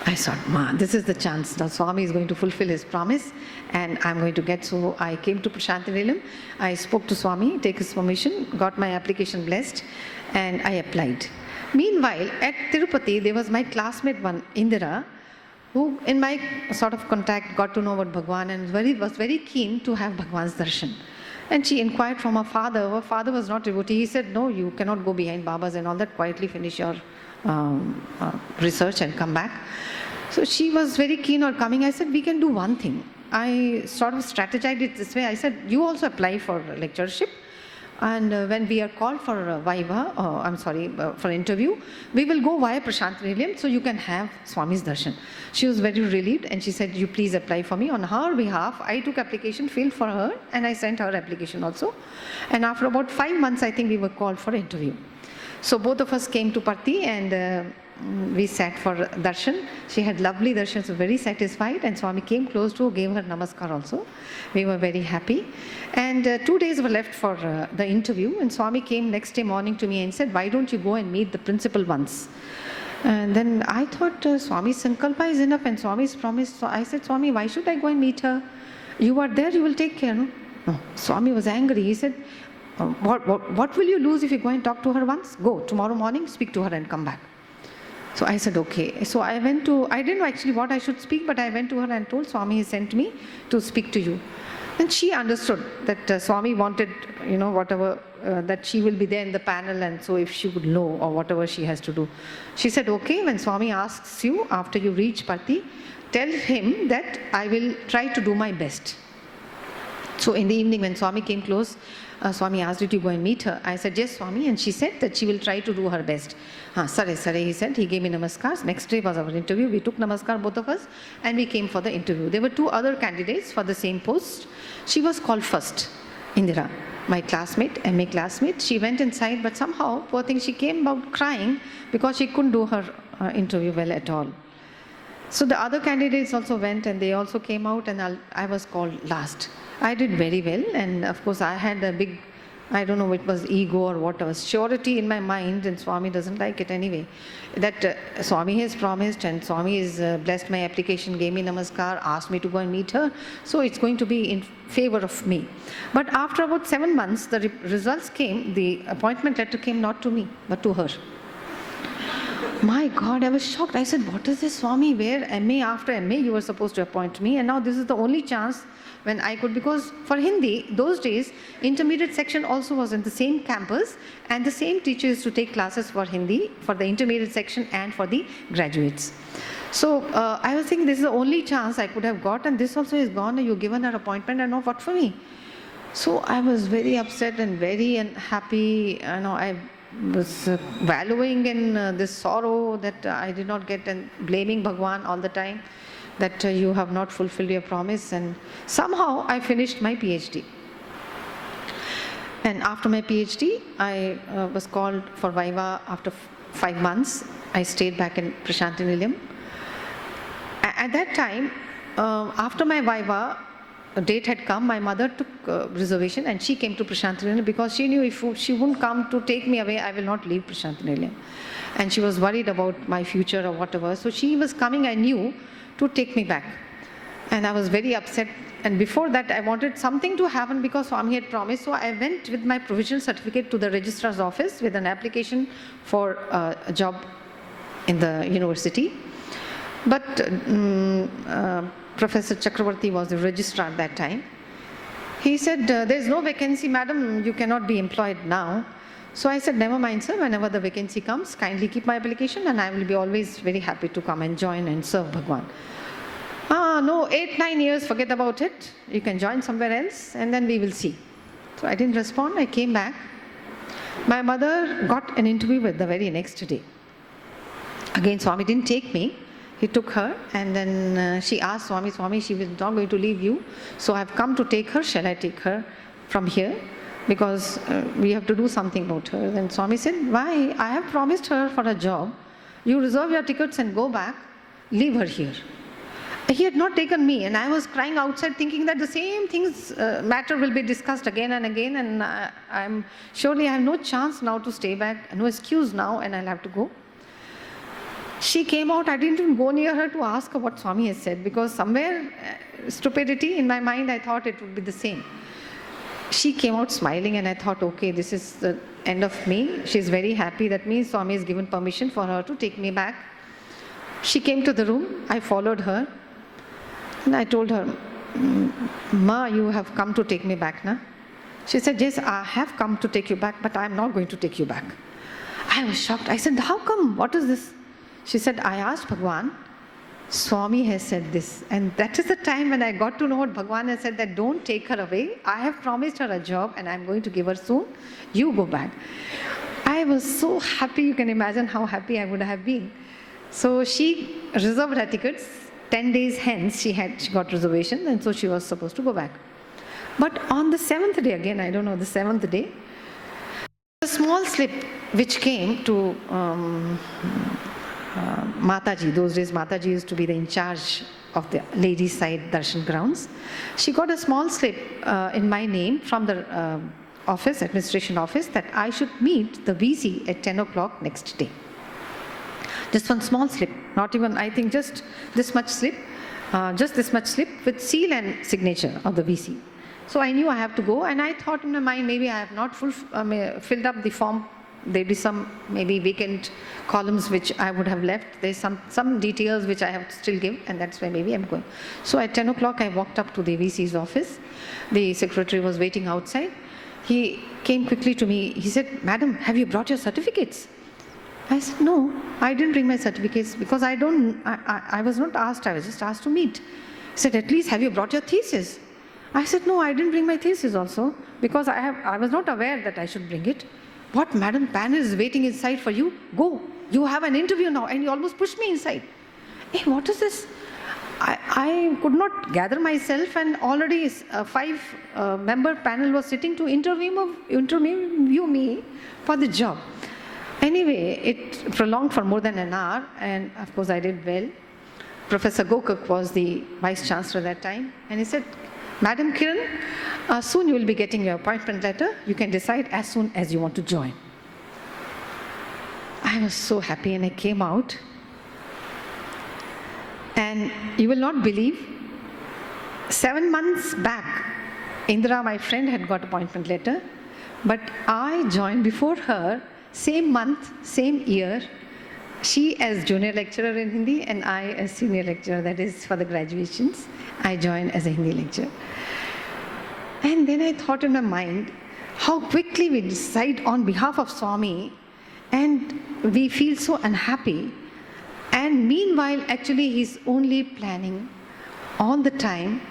I thought, this is the chance. The Swami is going to fulfill his promise and I'm going to get. So I came to Prashantinilayam. I spoke to Swami, take his permission, got my application blessed, and I applied. Meanwhile, at Tirupati, there was my classmate one, Indira, who in my sort of contact got to know about Bhagwan and was very keen to have Bhagwan's darshan. And she inquired from her father. Her father was not devotee. He said, no, you cannot go behind Babas and all that. Quietly finish your research and come back. So she was very keen on coming. I said, we can do one thing. I sort of strategized it this way. I said, you also apply for lectureship. And when we are called for for interview, we will go via Prashantinilayam so you can have Swami's darshan. She was very relieved and she said, you please apply for me. On her behalf, I took application, filled for her, and I sent her application also. And after about 5 months, I think we were called for interview. So both of us came to Parthi and we sat for darshan. She had lovely darshan, so very satisfied, and Swami came close to her, gave her namaskar also. We were very happy. And 2 days were left for the interview, and Swami came next day morning to me and said, why don't you go and meet the principal once? And then I thought Swami's sankalpa is enough and Swami's promise. So I said, Swami, why should I go and meet her? You are there, you will take care, no? No. Swami was angry. He said, what will you lose if you go and talk to her once? Go, tomorrow morning, speak to her and come back. So I said, okay. So I went I didn't know actually what I should speak, but I went to her and told Swami, he sent me to speak to you. And she understood that Swami wanted, whatever, that she will be there in the panel, and so if she would know or whatever she has to do. She said, okay, when Swami asks you after you reach Parthi, tell him that I will try to do my best. So in the evening when Swami came close, Swami asked, did you go and meet her? I said, yes, Swami. And she said that she will try to do her best. Sare, he said. He gave me namaskars. Next day was our interview. We took namaskar, both of us, and we came for the interview. There were 2 other candidates for the same post. She was called first, Indira, my classmate, MA classmate. She went inside, but somehow, poor thing, she came out crying because she couldn't do her interview well at all. So the other candidates also went and they also came out, and I was called last. I did very well, and of course I had a big, I don't know, it was ego or what was, surety in my mind, and Swami doesn't like it anyway, that Swami has promised and Swami has blessed my application, gave me namaskar, asked me to go and meet her, so it's going to be in favor of me. But after about 7 months, the results came, the appointment letter came not to me, but to her. My God, I was shocked. I said, what is this, Swami? Where MA after MA you were supposed to appoint me, and now this is the only chance when I could, because for Hindi, those days, intermediate section also was in the same campus, and the same teacher used to take classes for Hindi, for the intermediate section and for the graduates. So I was thinking this is the only chance I could have got, and this also is gone, and you've given her appointment, and now what for me? So I was very upset and very unhappy. I was wallowing in this sorrow that I did not get, and blaming Bhagwan all the time that you have not fulfilled your promise. And somehow I finished my PhD. And after my PhD, I was called for Viva after 5 months. I stayed back in Prashantinilayam. At that time, after my Viva, a date had come, my mother took reservation and she came to Prashantinilayam because she knew if she wouldn't come to take me away, I will not leave Prashantinilayam. And she was worried about my future or whatever. So she was coming, I knew, to take me back. And I was very upset. And before that, I wanted something to happen because Swami had promised. So I went with my provisional certificate to the registrar's office with an application for a job in the university. But Professor Chakravarti was the registrar at that time. He said, there's no vacancy, madam, you cannot be employed now. So I said, never mind, sir, whenever the vacancy comes, kindly keep my application and I will be always very happy to come and join and serve Bhagwan. No, 8-9 years, forget about it. You can join somewhere else and then we will see. So I didn't respond, I came back. My mother got an interview with the very next day. Again, Swami didn't take me. He took her and then she asked Swami, Swami, she was not going to leave you. So I've come to take her. Shall I take her from here? Because we have to do something about her. Then Swami said, why? I have promised her for a job. You reserve your tickets and go back. Leave her here. He had not taken me and I was crying outside thinking that the same things matter will be discussed again and again, and I'm surely I have no chance now to stay back, no excuse now, and I'll have to go. She came out, I didn't even go near her to ask her what Swami has said, because somewhere stupidity in my mind, I thought it would be the same. She came out smiling and I thought, okay, this is the end of me. She's very happy. That means Swami has given permission for her to take me back. She came to the room, I followed her. And I told her, Ma, you have come to take me back, na? She said, yes, I have come to take you back, but I am not going to take you back. I was shocked. I said, how come? What is this? She said, I asked Bhagwan, Swami has said this. And that is the time when I got to know what Bhagwan has said, that don't take her away. I have promised her a job and I'm going to give her soon. You go back. I was so happy. You can imagine how happy I would have been. So she reserved her tickets. 10 days hence, she got reservation, and so she was supposed to go back. But on the 7th day, again, I don't know, the 7th day, a small slip which came to Mataji. Those days, Mataji used to be in charge of the ladies' side darshan grounds. She got a small slip in my name from the office, administration office, that I should meet the VC at 10 o'clock next day. Just one small slip, not even, I think just this much slip, with seal and signature of the VC. So I knew I have to go, and I thought in my mind, maybe I have not filled up the form. There'd be some maybe vacant columns which I would have left. There's some details which I have to still give, and that's why maybe I'm going. So at 10 o'clock, I walked up to the VC's office. The secretary was waiting outside. He came quickly to me. He said, Madam, have you brought your certificates? I said, no, I didn't bring my certificates because I was not asked, I was just asked to meet. He said, at least have you brought your thesis? I said, no, I didn't bring my thesis also because I was not aware that I should bring it. What, madam, panel is waiting inside for you? Go, you have an interview now, and you almost pushed me inside. Hey, what is this? I could not gather myself, and already a 5-member panel was sitting to interview me for the job. Anyway, it prolonged for more than an hour, and of course I did well. Professor Gokak was the Vice Chancellor at that time, and he said, Madam Kiran, soon you will be getting your appointment letter. You can decide as soon as you want to join. I was so happy, and I came out. And you will not believe, 7 months back, Indra, my friend, had got appointment letter, but I joined before her. Same month, same year, she as junior lecturer in Hindi and I as senior lecturer, that is for the graduations, I joined as a Hindi lecturer. And then I thought in my mind, how quickly we decide on behalf of Swami and we feel so unhappy. And meanwhile, actually he's only planning all the time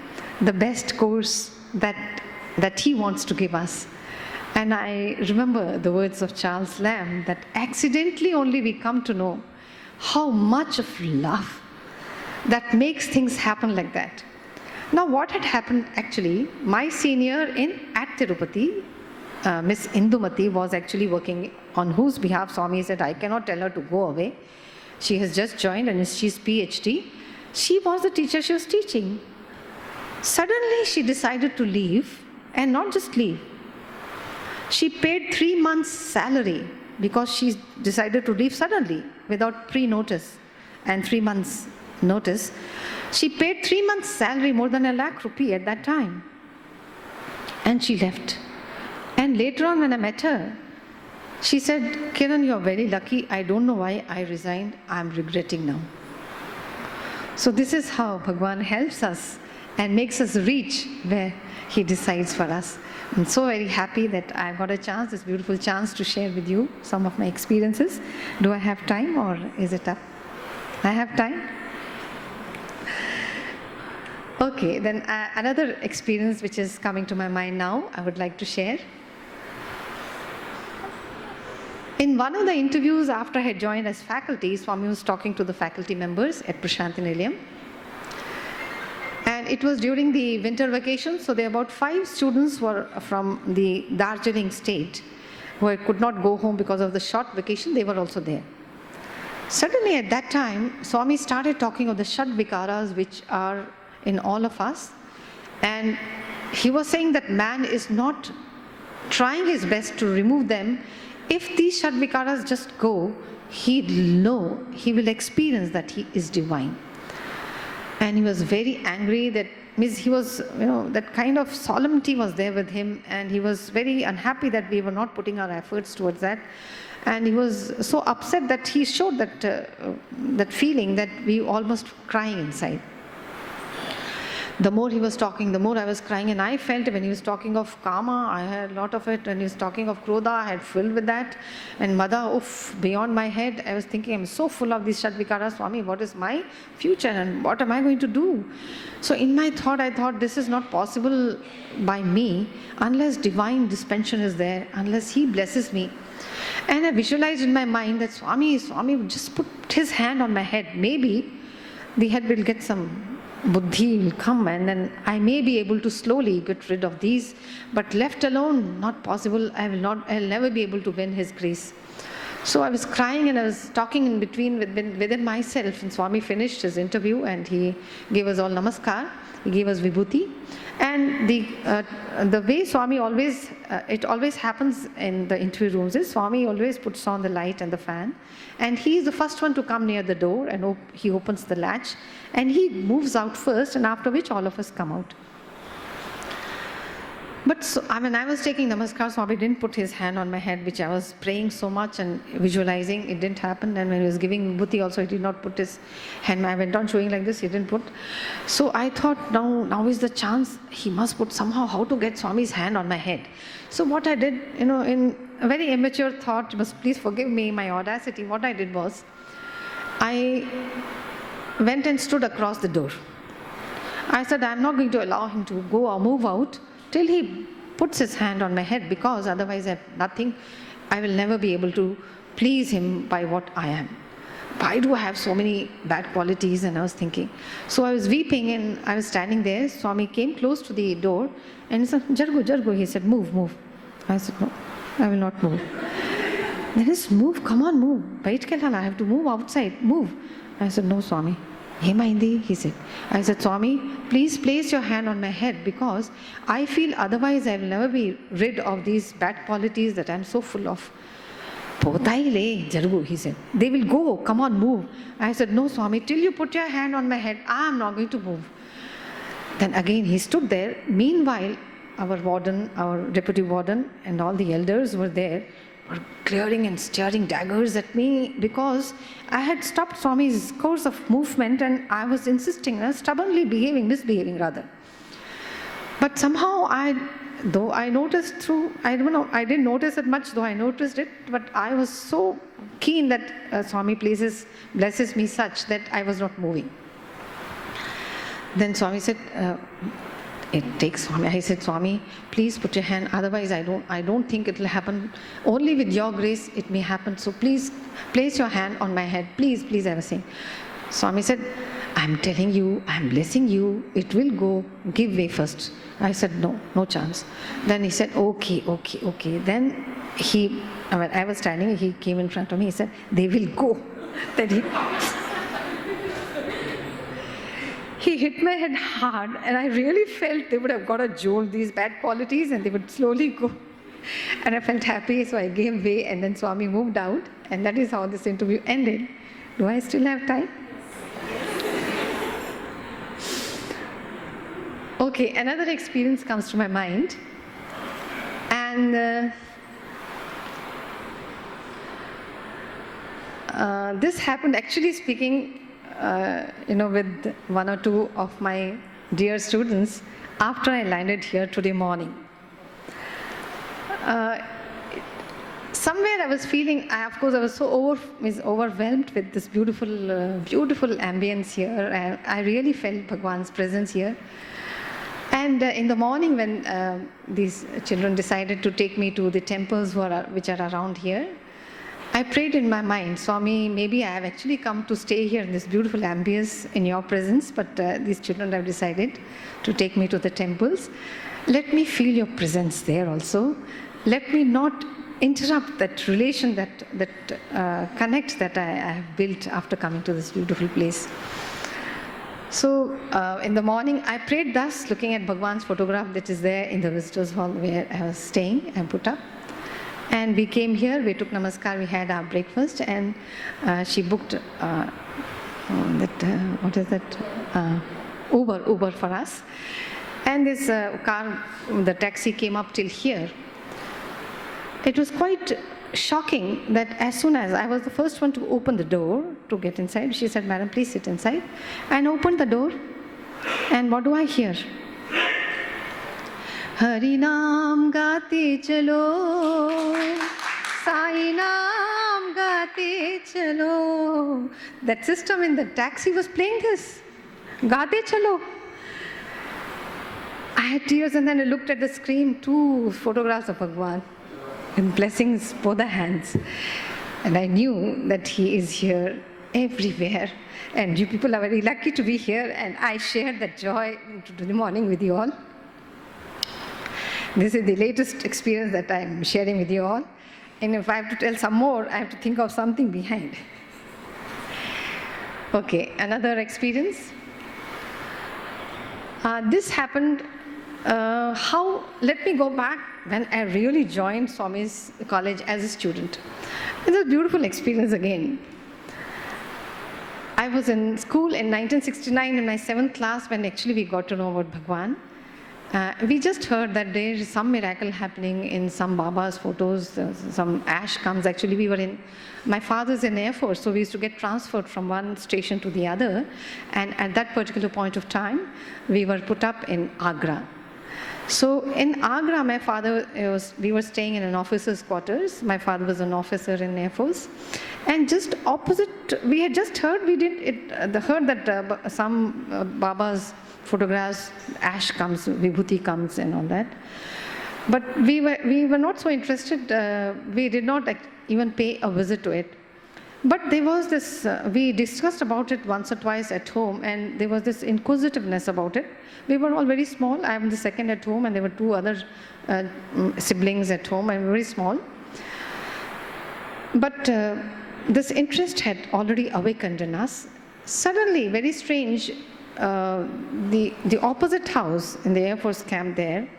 the best course that he wants to give us. And I remember the words of Charles Lamb that accidentally only we come to know how much of love that makes things happen like that. Now what had happened actually, my senior at Tirupati, Miss Indumati, was actually working on whose behalf Swami said, I cannot tell her to go away. She has just joined and she's PhD. She was the teacher, she was teaching. Suddenly she decided to leave, and not just leave. She paid 3 months' salary because she decided to leave suddenly without pre-notice and 3 months' notice. She paid 3 months' salary, more than ₹1 lakh at that time. And she left. And later on when I met her, she said, Kiran, you're very lucky. I don't know why I resigned. I'm regretting now. So this is how Bhagwan helps us and makes us reach where He decides for us. I'm so very happy that I got a chance, this beautiful chance, to share with you some of my experiences. Do I have time, or is it up? I have time? Okay, then another experience which is coming to my mind now, I would like to share. In one of the interviews after I had joined as faculty, Swami was talking to the faculty members at Prashanthi Nilayam. And it was during the winter vacation, so there were about 5 students were from the Darjeeling state who could not go home because of the short vacation. They were also there. Suddenly at that time, Swami started talking of the Shad Vikaras which are in all of us. And he was saying that man is not trying his best to remove them. If these Shad Vikaras just go, he'll know, he will experience that he is divine. And he was very angry that he was, that kind of solemnity was there with him, and he was very unhappy that we were not putting our efforts towards that. And he was so upset that he showed that feeling that we almost crying inside. The more he was talking, the more I was crying, and I felt when he was talking of Kama, I had a lot of it. When he was talking of Krodha, I had filled with that. And Mada, beyond my head, I was thinking, I'm so full of these Shadvikaras, Swami, what is my future and what am I going to do? So in my thought, I thought this is not possible by me unless divine dispensation is there, unless he blesses me. And I visualized in my mind that Swami would just put his hand on my head. Maybe the head will get some buddhi will come, and then I may be able to slowly get rid of these, but left alone, not possible. I'll never be able to win his grace. So I was crying and I was talking in between within myself, and Swami finished his interview and he gave us all namaskar. He gave us vibhuti. And the way Swami always, it always happens in the interview rooms is Swami always puts on the light and the fan, and he is the first one to come near the door, and he opens the latch and he moves out first, and after which all of us come out. But so, I was taking namaskar, Swami didn't put his hand on my head, which I was praying so much and visualizing. It didn't happen. And when he was giving Bhuti also, he did not put his hand. I went on showing like this, he didn't put. So I thought, now is the chance. He must put somehow how to get Swami's hand on my head. So what I did, in a very immature thought, please forgive me my audacity, what I did was, I went and stood across the door. I said, I'm not going to allow him to go or move out till he puts his hand on my head, because otherwise I have nothing. I will never be able to please him by what I am. Why do I have so many bad qualities? And I was thinking. So I was weeping and I was standing there. Swami came close to the door and he said, Jargo. He said, move. I said, no, I will not move. Then he said, move, come on, move. Bait ke lala, I have to move outside, move. I said, no, Swami. He Mahindi, he said. I said, Swami, please place your hand on my head, because I feel otherwise I will never be rid of these bad qualities that I am so full of. Potai le, Jargu, he said. They will go, come on, move. I said, no, Swami, till you put your hand on my head, I am not going to move. Then again he stood there. Meanwhile, our warden, our deputy warden, and all the elders were there, were clearing and staring daggers at me, because I had stopped Swami's course of movement and I was insisting, stubbornly misbehaving rather. But somehow I noticed I didn't notice it much, though I noticed it, but I was so keen that Swami blesses me such that I was not moving. Then Swami said, it takes Swami. I said, Swami, please put your hand, otherwise I don't think it will happen. Only with your grace it may happen. So please place your hand on my head. Please, I was saying. Swami said, I'm telling you, I'm blessing you, it will go, give way first. I said, no chance. Then he said, okay. Then I was standing, he came in front of me, he said, they will go. Then he hit my head hard, and I really felt they would have got a jolt, these bad qualities, and they would slowly go. And I felt happy, so I gave way, and then Swami moved out, and that is how this interview ended. Do I still have time? Okay, another experience comes to my mind, and this happened, actually speaking, with one or two of my dear students, after I landed here today morning. Somewhere I was feeling, of course, I was so overwhelmed with this beautiful ambience here. I really felt Bhagwan's presence here. And in the morning when these children decided to take me to the temples which are around here, I prayed in my mind, Swami, maybe I have actually come to stay here in this beautiful ambience in your presence, but these children have decided to take me to the temples. Let me feel your presence there also. Let me not interrupt that relation, that connect that I have built after coming to this beautiful place. So in the morning, I prayed thus, looking at Bhagwan's photograph that is there in the visitors hall where I was staying and put up. And we came here, we took namaskar, we had our breakfast, and she booked Uber for us. And this car, the taxi came up till here. It was quite shocking that as soon as I was the first one to open the door to get inside, she said, Madam, please sit inside. And opened the door, and what do I hear? Hari Naam gaate chalo, Sai Naam gaate chalo. That system in the taxi was playing this, gaate chalo. I had tears, and then I looked at the screen, 2 photographs of Bhagwan in blessings, both the hands. And I knew that he is here everywhere. And you people are very lucky to be here, and I shared that joy today morning with you all. This is the latest experience that I'm sharing with you all. And if I have to tell some more, I have to think of something behind. Okay, another experience. This happened, let me go back when I really joined Swami's college as a student. It was a beautiful experience again. I was in school in 1969 in my 7th class when actually we got to know about Bhagwan. We just heard that there is some miracle happening in some Baba's photos, some ash comes. Actually, my father's in Air Force, so we used to get transferred from one station to the other. And at that particular point of time, we were put up in Agra. So in Agra, we were staying in an officer's quarters. My father was an officer in Air Force. And just opposite, we had just heard, heard that some Baba's photographs, ash comes, vibhuti comes and all that. But we were not so interested, we did not even pay a visit to it. But there was this, we discussed about it once or twice at home, and there was this inquisitiveness about it. We were all very small. I am the second at home, and there were 2 other siblings at home, and very small. But this interest had already awakened in us. Suddenly, very strange, the opposite house in the Air Force camp there,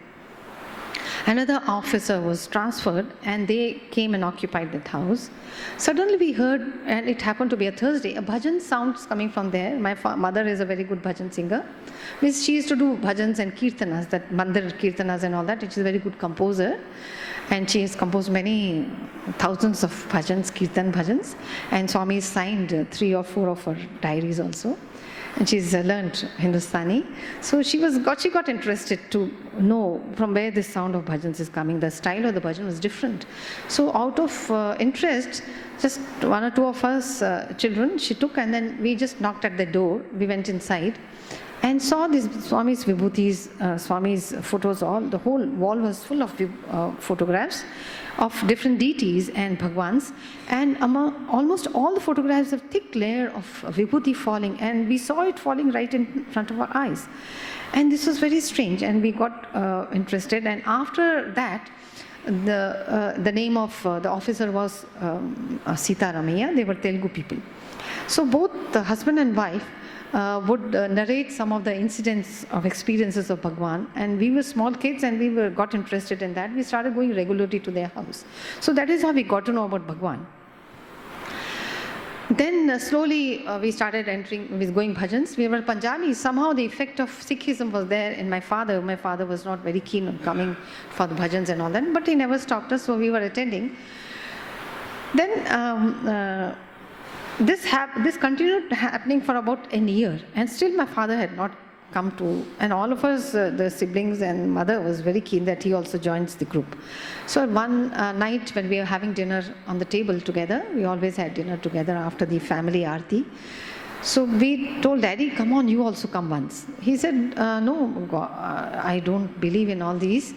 another officer was transferred, and they came and occupied that house. Suddenly we heard, and it happened to be a Thursday, a bhajan sounds coming from there. My mother is a very good bhajan singer. Means she used to do bhajans and kirtanas, that mandir kirtanas and all that. She's a very good composer, and she has composed many thousands of bhajans, kirtan bhajans, and Swami signed 3 or 4 of her diaries also. And she's learned Hindustani. So she got interested to know from where this sound of bhajans is coming. The style of the bhajan was different. So out of interest, just 1 or 2 of us children, she took, and then we just knocked at the door. We went inside and saw these Swami's vibhutis, Swami's photos, the whole wall was full of photographs of different deities and Bhagwans, and among almost all the photographs have thick layer of vibhuti falling, and we saw it falling right in front of our eyes. And this was very strange, and we got interested, and after that, the name of the officer was Sita Ramaiah. They were Telugu people. So both the husband and wife would narrate some of the incidents of experiences of Bhagwan, and we were small kids and we got interested in that. We started going regularly to their house. So that is how we got to know about Bhagwan. Then slowly we started going bhajans. We were Punjabis. Somehow the effect of Sikhism was there in my father. My father was not very keen on coming for the bhajans and all that, but he never stopped us, so we were attending. Then this continued happening for about a year, and still my father had not come to, and all of us, the siblings and mother was very keen that he also joins the group. So one night when we were having dinner on the table together, we always had dinner together after the family aarti. So we told Daddy, come on, you also come once. He said, no, God, I don't believe in all these.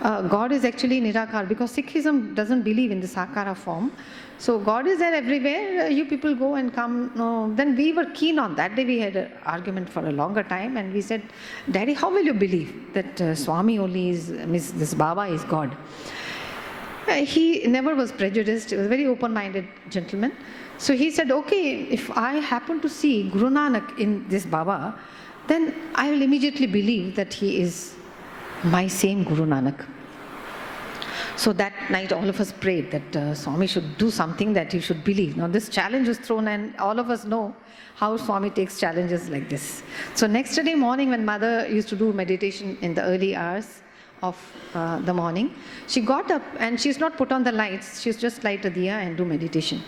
God is actually Nirakar, because Sikhism doesn't believe in the Sakara form. So God is there everywhere, you people go and come. No. Then we were keen on that day. We had an argument for a longer time, and we said, Daddy, how will you believe that Swami only is, this Baba is God? He never was prejudiced. He was a very open-minded gentleman. So he said, okay, if I happen to see Guru Nanak in this Baba, then I will immediately believe that he is my same Guru Nanak. So that night all of us prayed that Swami should do something that he should believe. Now this challenge was thrown, and all of us know how Swami takes challenges like this. So next day morning, when mother used to do meditation in the early hours of the morning, she got up and she's not put on the lights, she's just light a diya and do meditation.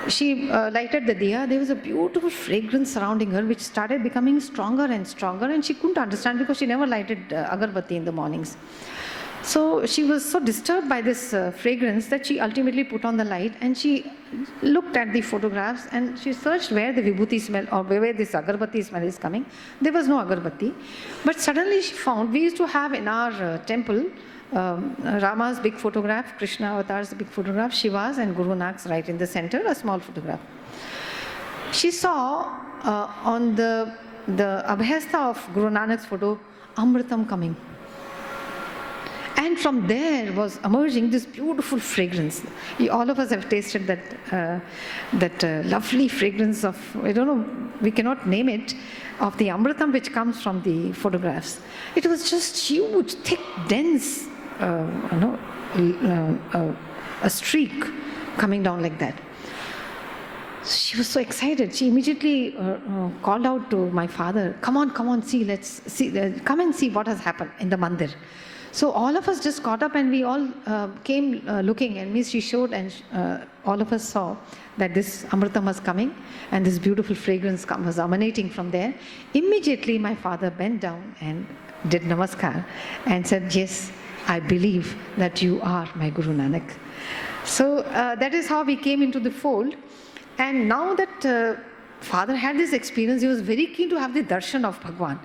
She lighted the diya. There was a beautiful fragrance surrounding her which started becoming stronger and stronger, and she couldn't understand because she never lighted agarbatti in the mornings. So she was so disturbed by this fragrance that she ultimately put on the light, and she looked at the photographs and she searched where the vibhuti smell or where this agarbatti smell is coming. There was no agarbatti. But suddenly she found, we used to have in our temple Rama's big photograph, Krishna Avatar's big photograph, Shiva's and Guru Nanak's right in the center, a small photograph. She saw on the abhyasta of Guru Nanak's photo, Amritam coming. And from there was emerging this beautiful fragrance. All of us have tasted that lovely fragrance of, I don't know, we cannot name it, of the Amritam which comes from the photographs. It was just huge, thick, dense, a streak coming down like that. She was so excited. She immediately called out to my father, come on, see, let's see, come and see what has happened in the mandir. So all of us just got up and we all came looking, and Miss she showed, and all of us saw that this Amritam was coming and this beautiful fragrance was emanating from there. Immediately my father bent down and did namaskar and said, yes, I believe that you are my Guru Nanak. So that is how we came into the fold. And now that father had this experience, he was very keen to have the darshan of Bhagwan.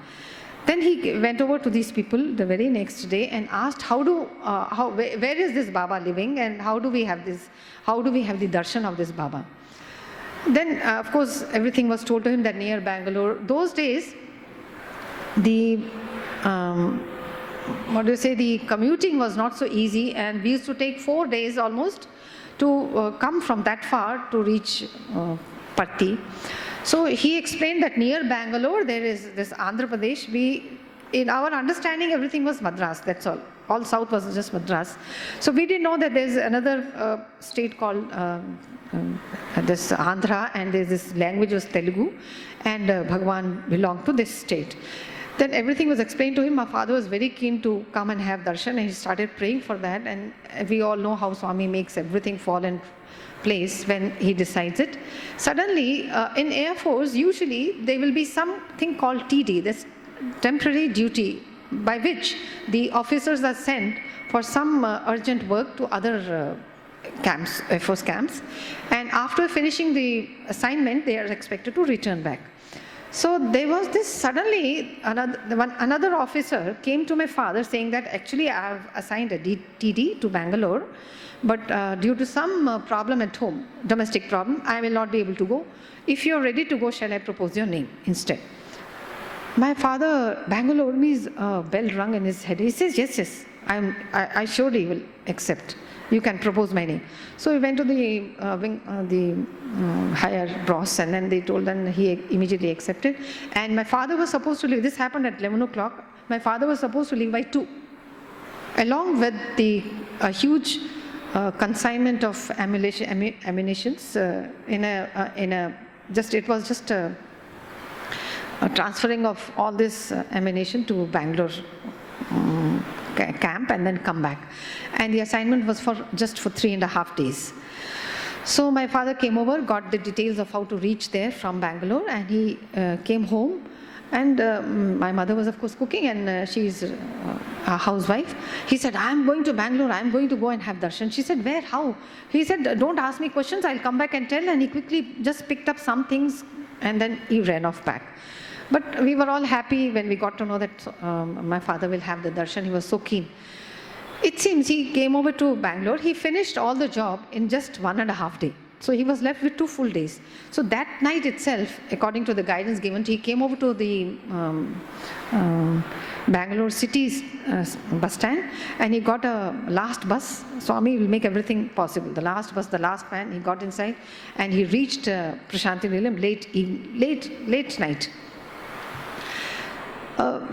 Then he went over to these people the very next day and asked, where is this Baba living, and how do we have the darshan of this Baba? Then, of course, everything was told to him that near Bangalore, those days, the commuting was not so easy, and we used to take 4 days almost to come from that far to reach Patti. So he explained that near Bangalore there is this Andhra Pradesh. In our understanding, everything was Madras, that's all. All south was just Madras. So we didn't know that there's another state called this Andhra, and there's this language was Telugu, and Bhagwan belonged to this state. Then everything was explained to him. My father was very keen to come and have darshan, and he started praying for that. And we all know how Swami makes everything fall in place when he decides it. Suddenly, in Air Force, usually there will be something called TD, this temporary duty, by which the officers are sent for some urgent work to other camps, Air Force camps. And after finishing the assignment, they are expected to return back. So there was this, suddenly another officer came to my father saying that actually I have assigned a TD to Bangalore, but due to some problem at home, domestic problem, I will not be able to go. If you are ready to go, shall I propose your name instead? My father, Bangalore means a bell rung in his head. He says, yes, I surely will accept. You can propose my name. So we went to the higher boss, and then they told, and he immediately accepted. And my father was supposed to leave. This happened at 11 o'clock. My father was supposed to leave by 2, along with the huge consignment of ammunitions it was just a transferring of all this ammunition to Bangalore camp and then come back. And the assignment was just for 3.5 days. So my father came over, got the details of how to reach there from Bangalore, and he came home And my mother was, of course, cooking, and she's a housewife. He said, I'm going to Bangalore, I'm going to go and have darshan. She said, where, how? He said, don't ask me questions, I'll come back and tell. And he quickly just picked up some things, and then he ran off back. But we were all happy when we got to know that my father will have the darshan. He was so keen. It seems he came over to Bangalore. He finished all the job in just 1.5 days. So he was left with 2 full days. So that night itself, according to the guidance given, he came over to the Bangalore city's bus stand, and he got a last bus. Swami will make everything possible. The last bus, the last van, he got inside, and he reached Prashanti Nilayam late night.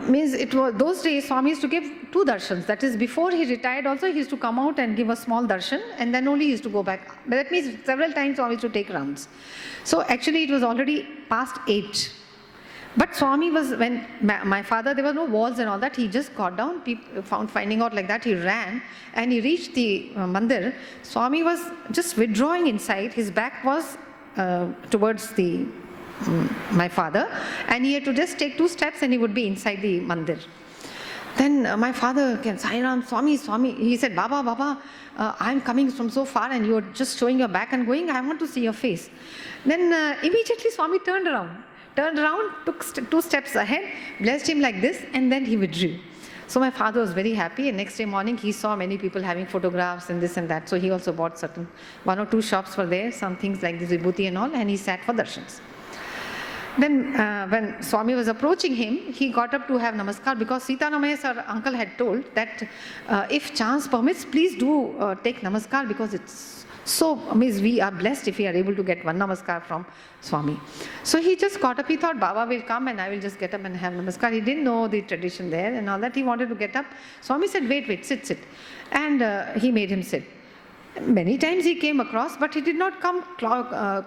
Means it was those days Swami used to give 2 darshans. That is, before he retired also, he used to come out and give a small darshan, and then only he used to go back. But that means several times Swami used to take rounds. So actually it was already past 8. But Swami was, when my father, there were no walls and all that, he just got down, finding out like that, he ran and he reached the mandir. Swami was just withdrawing inside, his back was towards my father, and he had to just take 2 steps and he would be inside the mandir. Then my father came, Sairam, Swami, Swami. He said, Baba, I'm coming from so far and you're just showing your back and going, I want to see your face. Then immediately Swami turned around, took 2 steps ahead, blessed him like this, and then he withdrew. So my father was very happy, and next day morning he saw many people having photographs and this and that. So he also bought 1 or 2 shops were there, some things like this vibhuti and all, and he sat for darshans. Then when Swami was approaching him, he got up to have namaskar, because Sita Ramaya sir, uncle, had told that if chance permits, please do take namaskar, because it's so, means we are blessed if we are able to get 1 namaskar from Swami. So he just got up, he thought Baba will come and I will just get up and have namaskar. He didn't know the tradition there and all that. He wanted to get up. Swami said, wait, sit. And he made him sit. Many times he came across, but he did not come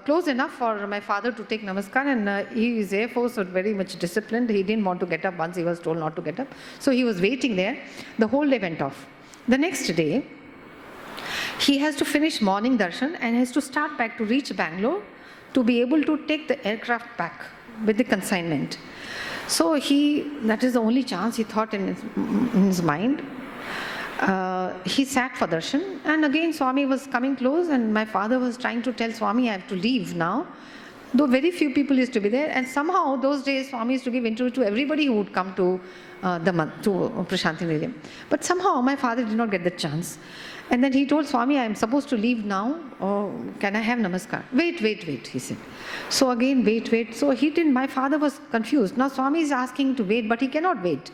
close enough for my father to take namaskar, and his Air Force was very much disciplined. He didn't want to get up once he was told not to get up. So he was waiting there. The whole day went off. The next day, he has to finish morning darshan and has to start back to reach Bangalore to be able to take the aircraft back with the consignment. So that is the only chance he thought in his mind. He sat for darshan, and again Swami was coming close, and my father was trying to tell Swami, I have to leave now. Though very few people used to be there, and somehow those days Swami used to give interview to everybody who would come to Prashanti Nilayam. But somehow my father did not get the chance. And then he told Swami, I am supposed to leave now, or can I have namaskar? Wait, he said. So again, wait. So he didn't, my father was confused. Now Swami is asking to wait, but he cannot wait.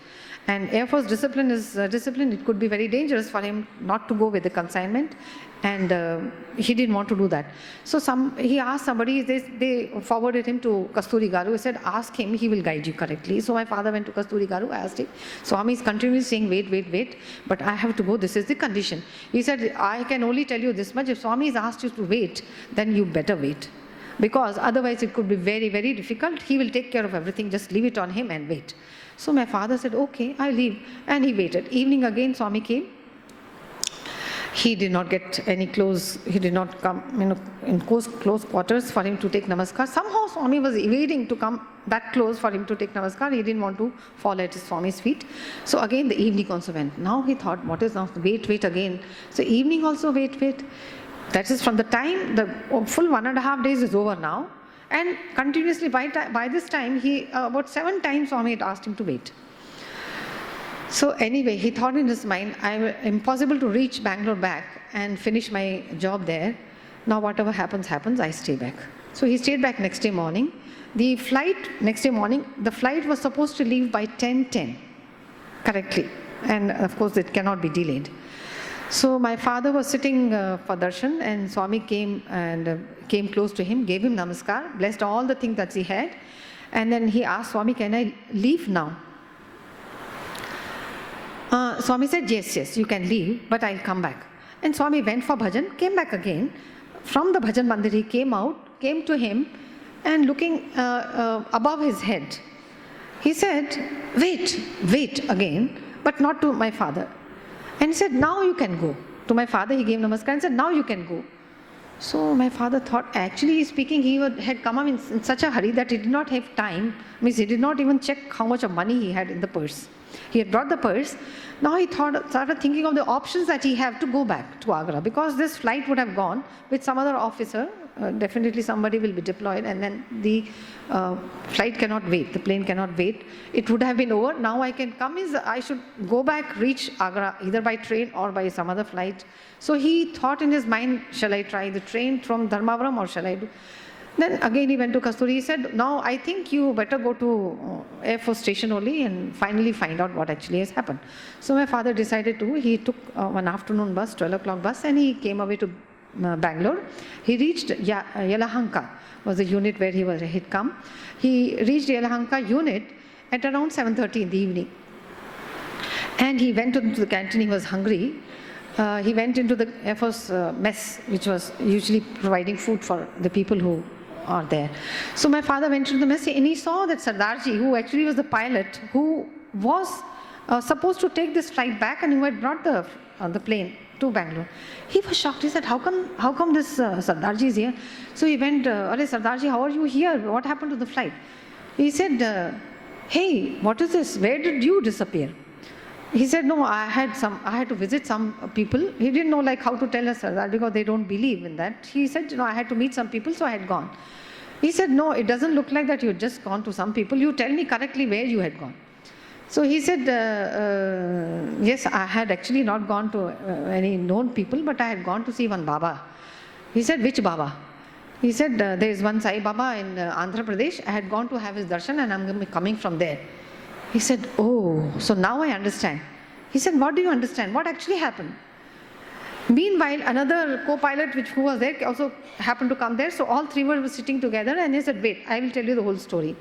And Air Force discipline is discipline. It could be very dangerous for him not to go with the consignment, and he didn't want to do that. So he asked somebody, they forwarded him to Kasturi Garu. He said, ask him, he will guide you correctly. So my father went to Kasturi Garu, asked him. Swami is continually saying, wait, but I have to go, this is the condition. He said, I can only tell you this much, if Swami has asked you to wait, then you better wait. Because otherwise it could be very, very difficult. He will take care of everything, just leave it on him and wait. So my father said, okay, I'll leave. And he waited. Evening again, Swami came. He did not get any close, he did not come in close quarters for him to take namaskar. Somehow Swami was evading to come that close for him to take namaskar. He didn't want to fall at his Swami's feet. So again the evening also went. Now he thought, what is now? Wait again. So evening also wait. That is from the time, the full 1.5 days is over now. And continuously by this time, about 7 times Swami had asked him to wait. So anyway, he thought in his mind, impossible to reach Bangalore back and finish my job there. Now whatever happens, I stay back. So he stayed back next day morning. The flight was supposed to leave by 10:10, correctly. And of course, it cannot be delayed. So my father was sitting for darshan, and Swami came close to him, gave him namaskar, blessed all the things that he had, and then he asked Swami, can I leave now? Swami said, yes, you can leave, but I'll come back. And Swami went for bhajan, came back again. From the bhajan mandir, he came to him, and looking above his head, he said, wait again, but not to my father. And he said, now you can go. To my father, he gave namaskar and said, now you can go. So my father thought, actually speaking, he had come up in such a hurry that he did not have time, means he did not even check how much of money he had in the purse. He had brought the purse. Now he started thinking of the options that he had to go back to Agra, because this flight would have gone with some other officer. Definitely somebody will be deployed, and then the flight cannot wait, the plane cannot wait. It would have been over. Now I can come, is I should go back, reach Agra either by train or by some other flight. So he thought in his mind, shall I try the train from Dharmavaram or shall I do? Then again he went to Kasturi. He said, now I think you better go to Air Force station only and finally find out what actually has happened. So my father decided to, he took one afternoon bus, 12 o'clock bus, and he came away to Bangalore. He reached Yelahanka, was the unit where he'd come. He reached Yelahanka unit at around 7:30 in the evening. And he went into the canteen, he was hungry. He went into the Air Force mess, which was usually providing food for the people who are there. So my father went into the mess and he saw that Sardarji, who actually was the pilot, who was supposed to take this flight back and who had brought the plane to Bangalore. He was shocked. He said, how come this Sardarji is here? So he went, Sardarji, how are you here? What happened to the flight? He said, hey, what is this? Where did you disappear? He said, no, I had to visit some people. He didn't know like how to tell us that, because they don't believe in that. He said, I had to meet some people, so I had gone. He said, no, it doesn't look like that you had just gone to some people. You tell me correctly where you had gone. So he said, yes, I had actually not gone to any known people, but I had gone to see one Baba. He said, which Baba? He said, there is one Sai Baba in Andhra Pradesh. I had gone to have his darshan and I'm going to be coming from there. He said, oh, so now I understand. He said, what do you understand? What actually happened? Meanwhile, another co-pilot who was there also happened to come there. So all three were sitting together and he said, wait, I will tell you the whole story.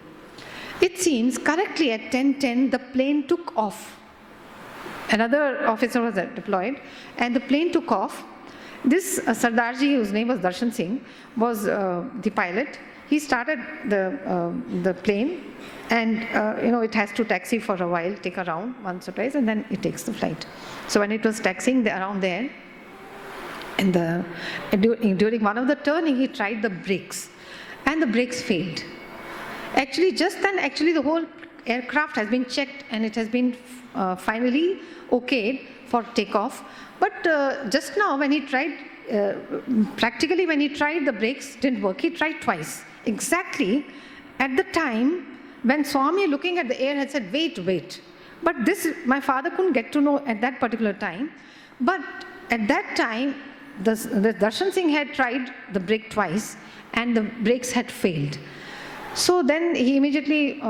It seems correctly at 10:10, the plane took off. Another officer was deployed and the plane took off. This Sardarji, whose name was Darshan Singh, was the pilot. He started the plane and it has to taxi for a while, take a round once or twice, and then it takes the flight. So when it was taxiing around there, during one of the turning, he tried the brakes and the brakes failed. Actually, just then, the whole aircraft has been checked and it has been finally okayed for takeoff. But just now, when he tried, practically when he tried, the brakes didn't work. He tried twice. Exactly at the time when Swami, looking at the air, had said, wait, wait. But this, my father couldn't get to know at that particular time. But at that time, the Darshan Singh had tried the brake twice and the brakes had failed. So then he immediately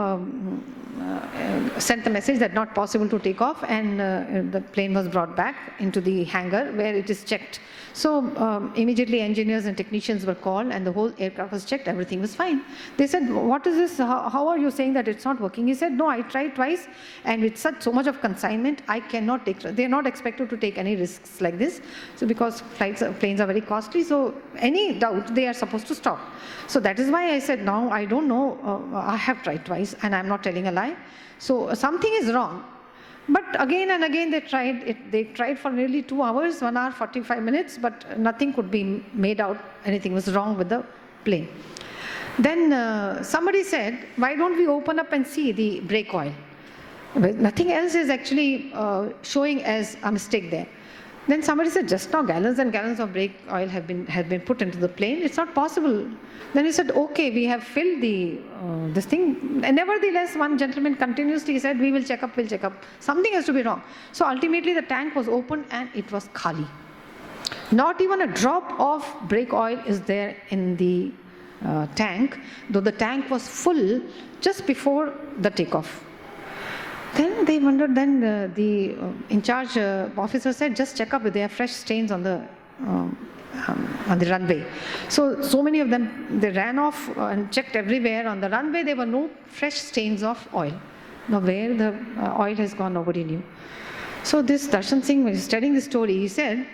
sent the message that not possible to take off, and the plane was brought back into the hangar where it is checked. So immediately engineers and technicians were called and the whole aircraft was checked, everything was fine. They said, what is this, how are you saying that it's not working? He said, no, I tried twice and with so much of consignment, I cannot take, they're not expected to take any risks like this. So because planes are very costly, so any doubt they are supposed to stop. So that is why I said, now I don't know, I have tried twice and I'm not telling a lie. So something is wrong. But again and again they tried it. They tried for nearly 2 hours, 1 hour, 45 minutes, but nothing could be made out. Anything was wrong with the plane. Then somebody said, why don't we open up and see the brake oil? Well, nothing else is actually showing as a mistake there. Then somebody said, just now gallons and gallons of brake oil have been put into the plane. It's not possible. Then he said, okay, we have filled this thing. And nevertheless, one gentleman continuously said, we will check up, we'll check up. Something has to be wrong. So ultimately the tank was opened and it was khali. Not even a drop of brake oil is there in the tank, though the tank was full just before the takeoff. Then they wondered, then the in-charge officer said, just check up if there are fresh stains on the runway. So many of them, they ran off and checked everywhere. On the runway, there were no fresh stains of oil. Now where the oil has gone, nobody knew. So this Darshan Singh, when he was telling the story, he said,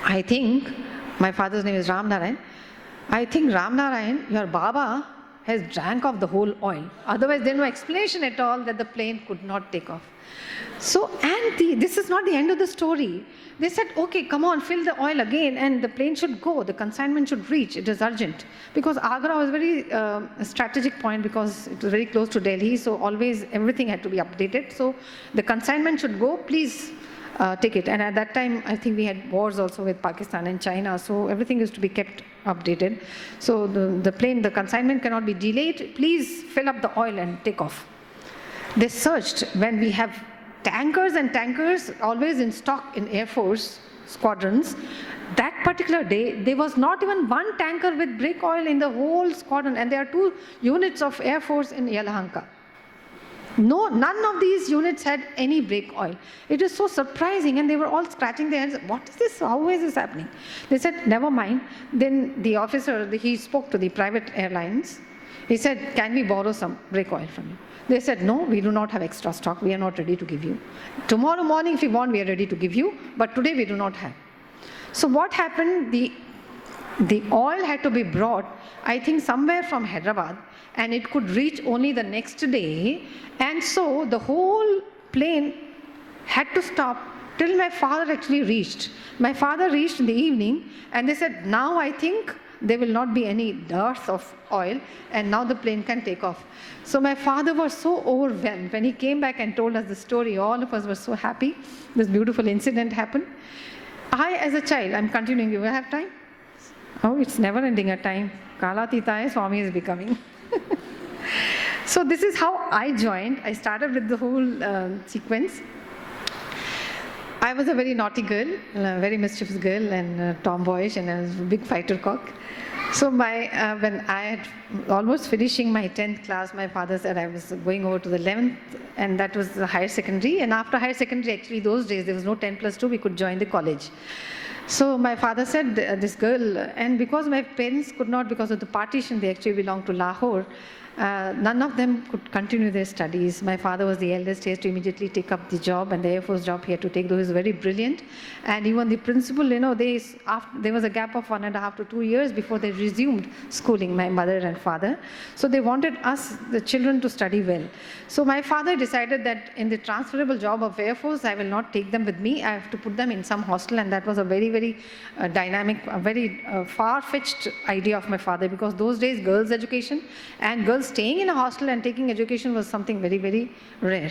I think, my father's name is Ram Narayan, I think Ram Narayan, your Baba, has drank off the whole oil. Otherwise, there's no explanation at all that the plane could not take off. So, and this is not the end of the story. They said, okay, come on, fill the oil again, and the plane should go. The consignment should reach. It is urgent. Because Agra was a very strategic point because it was very close to Delhi. So always everything had to be updated. So the consignment should go. Please take it. And at that time, I think we had wars also with Pakistan and China. So everything used to be kept updated. So the consignment cannot be delayed. Please fill up the oil and take off. They searched when we have tankers and tankers always in stock in Air Force squadrons. That particular day, there was not even one tanker with brake oil in the whole squadron, and there are 2 units of Air Force in Yelahanka. No, none of these units had any brake oil. It is so surprising, and they were all scratching their heads. What is this? How is this happening? They said, never mind. Then the officer, he spoke to the private airlines. He said, can we borrow some brake oil from you? They said, no, we do not have extra stock. We are not ready to give you. Tomorrow morning, if you want, we are ready to give you. But today, we do not have. So what happened? The oil had to be brought, I think, somewhere from Hyderabad. And it could reach only the next day. And so the whole plane had to stop till my father actually reached. My father reached in the evening. And they said, now I think there will not be any dearth of oil, and now the plane can take off. So my father was so overwhelmed. When he came back and told us the story, all of us were so happy. This beautiful incident happened. I, as a child, I'm continuing. You will have time? Oh, it's never ending a time. Kalatita hai, Swami is becoming. So this is how I joined. I started with the whole sequence. I was a very naughty girl, a very mischievous girl, and tomboyish, and I was a big fighter cock. So when I had almost finishing my 10th class, my father said I was going over to the 11th, and that was the higher secondary. And after higher secondary, actually those days, there was no 10+2, we could join the college. So my father said, this girl, and because my parents could not, because of the partition, they actually belonged to Lahore, none of them could continue their studies. My father was the eldest. He had to immediately take up the job, and the Air Force job he had to take, though he was very brilliant. And even the principal, there was a gap of 1.5 to 2 years before they resumed schooling, my mother and father. So they wanted us, the children, to study well. So my father decided that in the transferable job of Air Force, I will not take them with me. I have to put them in some hostel, and that was a very, very dynamic, very far-fetched idea of my father, because those days, girls' education and girls staying in a hostel and taking education was something very, very rare.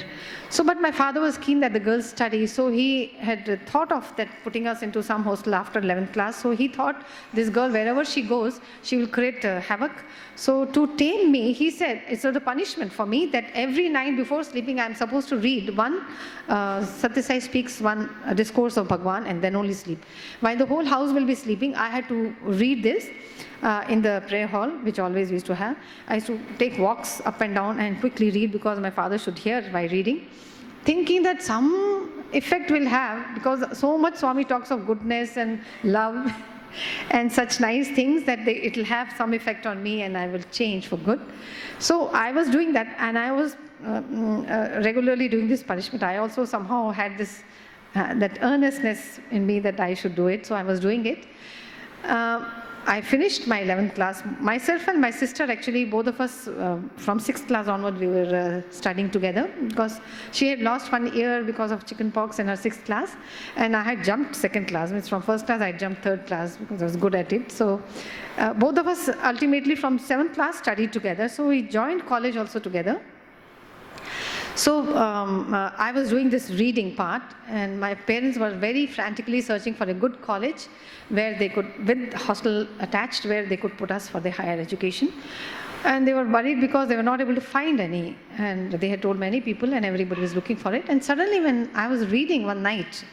So, but my father was keen that the girls study, so he had thought of that putting us into some hostel after 11th class. So he thought this girl, wherever she goes, she will create havoc. So to tame me, he said, it's a punishment for me that every night before sleeping, I'm supposed to read one, Satya Sai speaks one discourse of Bhagwan, and then only sleep. While the whole house will be sleeping, I had to read this in the prayer hall, which always used to have. I used to take walks up and down and quickly read because my father should hear my reading, thinking that some effect will have, because so much Swami talks of goodness and love and such nice things, that it will have some effect on me and I will change for good. So I was doing that, and I was regularly doing this punishment. I also somehow had this that earnestness in me that I should do it, so I was doing it. I finished my 11th class. Myself and my sister, actually, both of us, from 6th class onward, we were studying together, because she had lost 1 year because of chickenpox in her 6th class, and I had jumped 2nd class. Means from 1st class, I jumped 3rd class because I was good at it. So both of us ultimately from 7th class studied together. So we joined college also together. So I was doing this reading part, and my parents were very frantically searching for a good college where they could, with hostel attached, where they could put us for the higher education. And they were worried because they were not able to find any, and they had told many people, and everybody was looking for it. And suddenly when I was reading one night,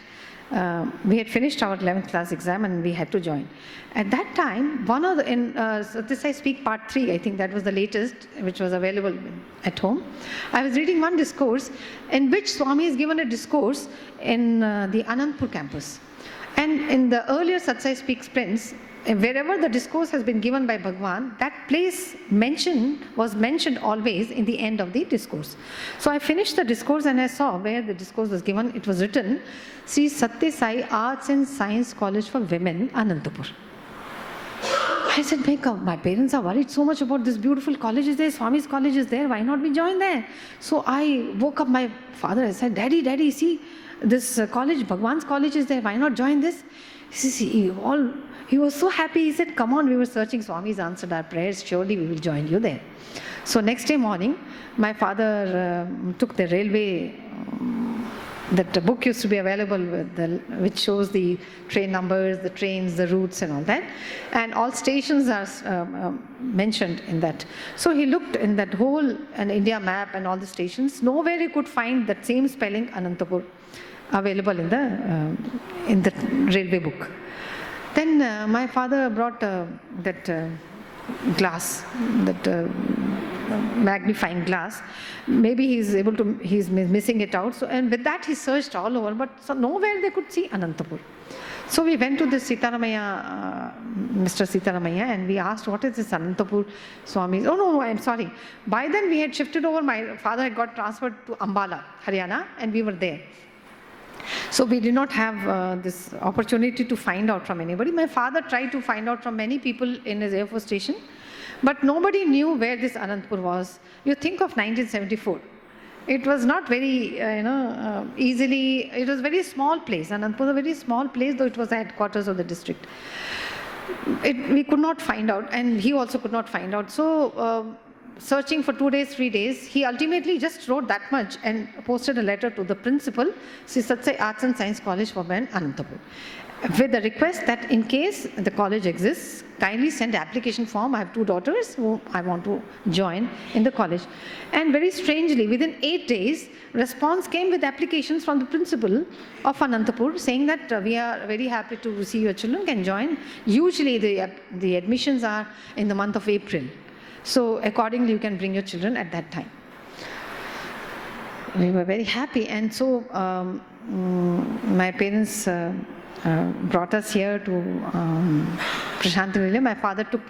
we had finished our 11th class exam and we had to join. At that time, Satya Sai Speak Part 3, I think that was the latest, which was available at home. I was reading one discourse in which Swami has given a discourse in the Anandpur campus. And in the earlier Satya Sai Speak sprints, wherever the discourse has been given by Bhagwan, that place was mentioned always in the end of the discourse. So I finished the discourse and I saw where the discourse was given. It was written, Sri Satya Sai Arts and Science College for Women, Anantapur. I said, my parents are worried so much about this beautiful college is there, Swami's college is there, why not we join there? So I woke up my father, I said, Daddy, see, this college, Bhagwan's college is there, why not join this? He was so happy, he said, come on, we were searching, Swami's answered our prayers, surely we will join you there. So next day morning, my father took the railway, that book used to be available which shows the train numbers, the trains, the routes and all that. And all stations are mentioned in that. So he looked in that whole India map and all the stations. Nowhere he could find that same spelling Anantapur available in the railway book. Then my father brought that glass, that magnifying glass. Maybe he's missing it out. So, and with that he searched all over, but so nowhere they could see Anantapur. So we went to the Mr. Sitaramaya, and we asked, what is this Anantapur Swami? Oh no, I'm sorry. By then we had shifted over, my father had got transferred to Ambala, Haryana, and we were there. So we did not have this opportunity to find out from anybody. My father tried to find out from many people in his Air Force station, but nobody knew where this Anantapur was. You think of 1974. It was not very, easily, it was a very small place. Anantapur was a very small place, though it was the headquarters of the district. We could not find out, and he also could not find out. So searching for 2 days, 3 days, he ultimately just wrote that much and posted a letter to the principal, Sri Satsai Arts and Science College for Men, Anantapur, with the request that in case the college exists, kindly send application form. I have 2 daughters who I want to join in the college. And very strangely, within 8 days, response came with applications from the principal of Anantapur saying that we are very happy to see your children can join. Usually the admissions are in the month of April. So accordingly, you can bring your children at that time. We were very happy, and so my parents brought us here to Prashantinilayam. My father took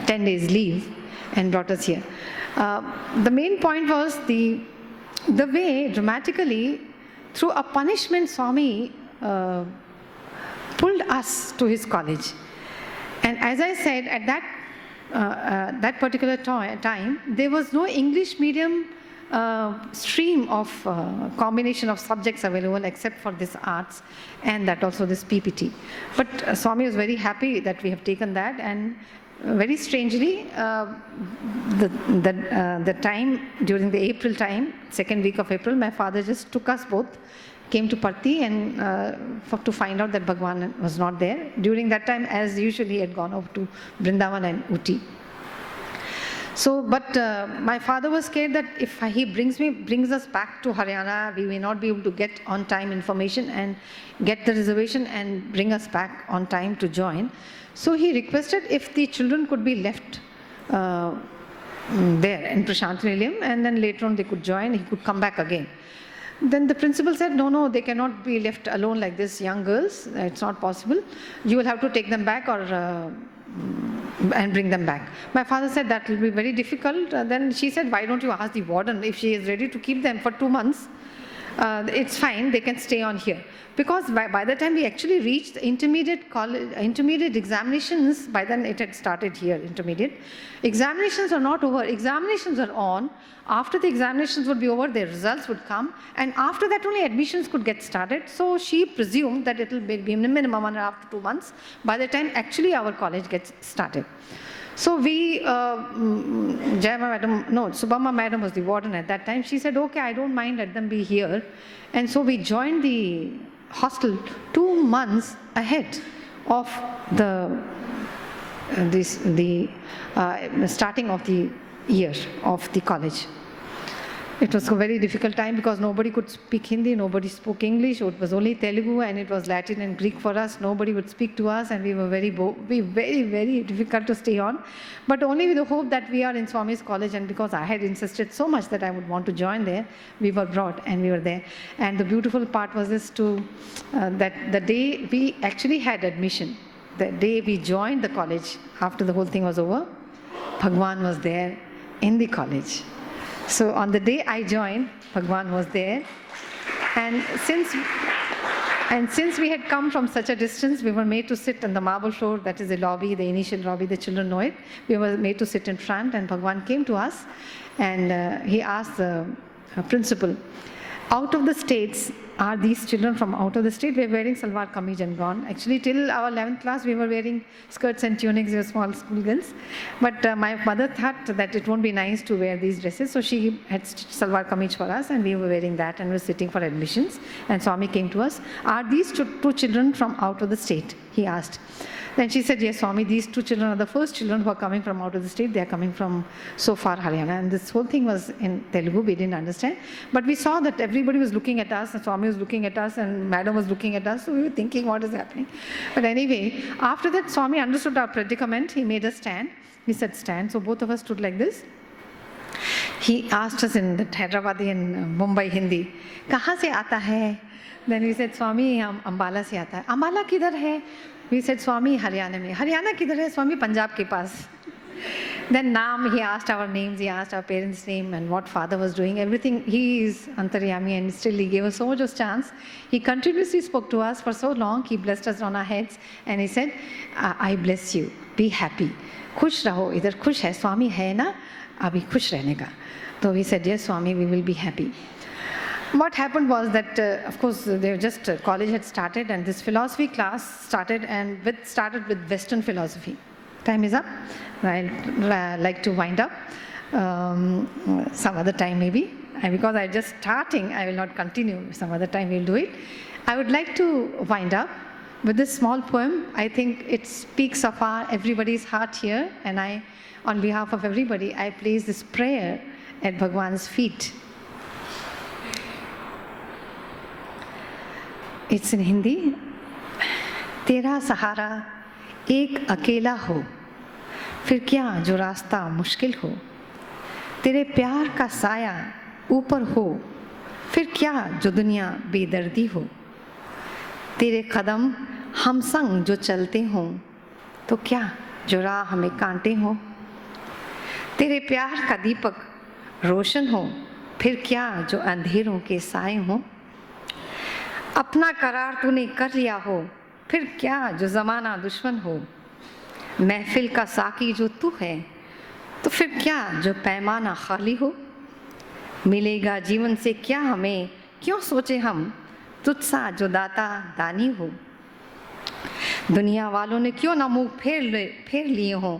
10 days leave and brought us here. The main point was the way dramatically, through a punishment, Swami pulled us to his college. And as I said, at that particular time, there was no English medium stream of combination of subjects available except for this arts and that also this PPT. But Swami was very happy that we have taken that, and very strangely, the time during the April time, second week of April, my father just took us both, came to Parthi and to find out that Bhagwan was not there. During that time, as usually, he had gone over to Vrindavan and Uti. So, but my father was scared that if he brings us back to Haryana, we may not be able to get on time information and get the reservation and bring us back on time to join. So he requested if the children could be left there in Prashantinilayam, and then later on they could join, he could come back again. Then the principal said, no, they cannot be left alone like this, young girls, it's not possible. You will have to take them back and bring them back. My father said that will be very difficult. Then she said, why don't you ask the warden if she is ready to keep them for 2 months? It's fine, they can stay on here. Because by the time we actually reached the intermediate examinations, by then it had started here, intermediate. Examinations are not over, examinations are on. After the examinations would be over, their results would come. And after that only admissions could get started. So she presumed that it will be minimum 1.5 to 2 months by the time actually our college gets started. So we, Subhamma madam was the warden at that time. She said, okay, I don't mind, let them be here. And so we joined the hostel 2 months ahead of the starting of the year of the college. It was a very difficult time because nobody could speak Hindi, nobody spoke English, it was only Telugu and it was Latin and Greek for us. Nobody would speak to us and we were very, very difficult to stay on. But only with the hope that we are in Swami's college, and because I had insisted so much that I would want to join there, we were brought and we were there. And the beautiful part was this that the day we actually had admission, the day we joined the college, after the whole thing was over, Bhagwan was there in the college. So on the day I joined, Bhagwan was there. And since And since we had come from such a distance, we were made to sit on the marble floor, that is the lobby, the initial lobby, the children know it. We were made to sit in front, and Bhagwan came to us and he asked the principal, out of the states, are these children from out of the state? We were wearing salwar kameez and gown. Actually, till our 11th class, we were wearing skirts and tunics, we were small school girls. But my mother thought that it won't be nice to wear these dresses, so she had salwar kameez for us, and we were wearing that and were sitting for admissions. And Swami came to us, are these two children from out of the state? He asked. Then she said, yes, Swami, these two children are the first children who are coming from out of the state. They are coming from so far Haryana. And this whole thing was in Telugu. We didn't understand. But we saw that everybody was looking at us, and Swami was looking at us, and Madam was looking at us. So we were thinking, what is happening? But anyway, after that, Swami understood our predicament. He made us stand. He said, stand. So both of us stood like this. He asked us in the Hyderabadi and Mumbai Hindi, kahan se aata hai? Then we said, Swami, Ambala se aata hai. Ambala kidhar hai? We said, Swami, Haryana mein. Haryana kidhar hai? Swami, Punjab ke paas. Then Naam, he asked our names, he asked our parents' name and what father was doing, everything. He is Antaryami, and still he gave us so much of chance. He continuously spoke to us for so long. He blessed us on our heads and he said, I bless you. Be happy. Khush raho. Idhar khush hai. Swami hai na? Abhi khush rehne ka. So we said, yes, Swami, we will be happy. What happened was that, of course, they were just college had started, and this philosophy class started, and started with Western philosophy. Time is up. I'd like to wind up some other time maybe. And because I'm just starting, I will not continue. Some other time we'll do it. I would like to wind up with this small poem. I think it speaks of everybody's heart here, and I, on behalf of everybody, I place this prayer at Bhagwan's feet. It's in Hindi. तेरा सहारा एक अकेला हो, फिर क्या जो रास्ता मुश्किल हो. तेरे प्यार का साया ऊपर हो, फिर क्या जो दुनिया बेदर्दी हो. तेरे कदम हम संग जो चलते हों, तो क्या जो राह हमें कांटे हो. तेरे प्यार का दीपक रोशन हो, फिर क्या जो अंधेरों के साए हों. अपना करार तूने कर लिया हो, फिर क्या जो ज़माना दुश्मन हो. महफिल का साकी जो तू है, तो फिर क्या जो पैमाना खाली हो. मिलेगा जीवन से क्या हमें, क्यों सोचे हम, तुझसा जो दाता दानी हो. दुनिया वालों ने क्यों ना मुँह फेर लिए हों,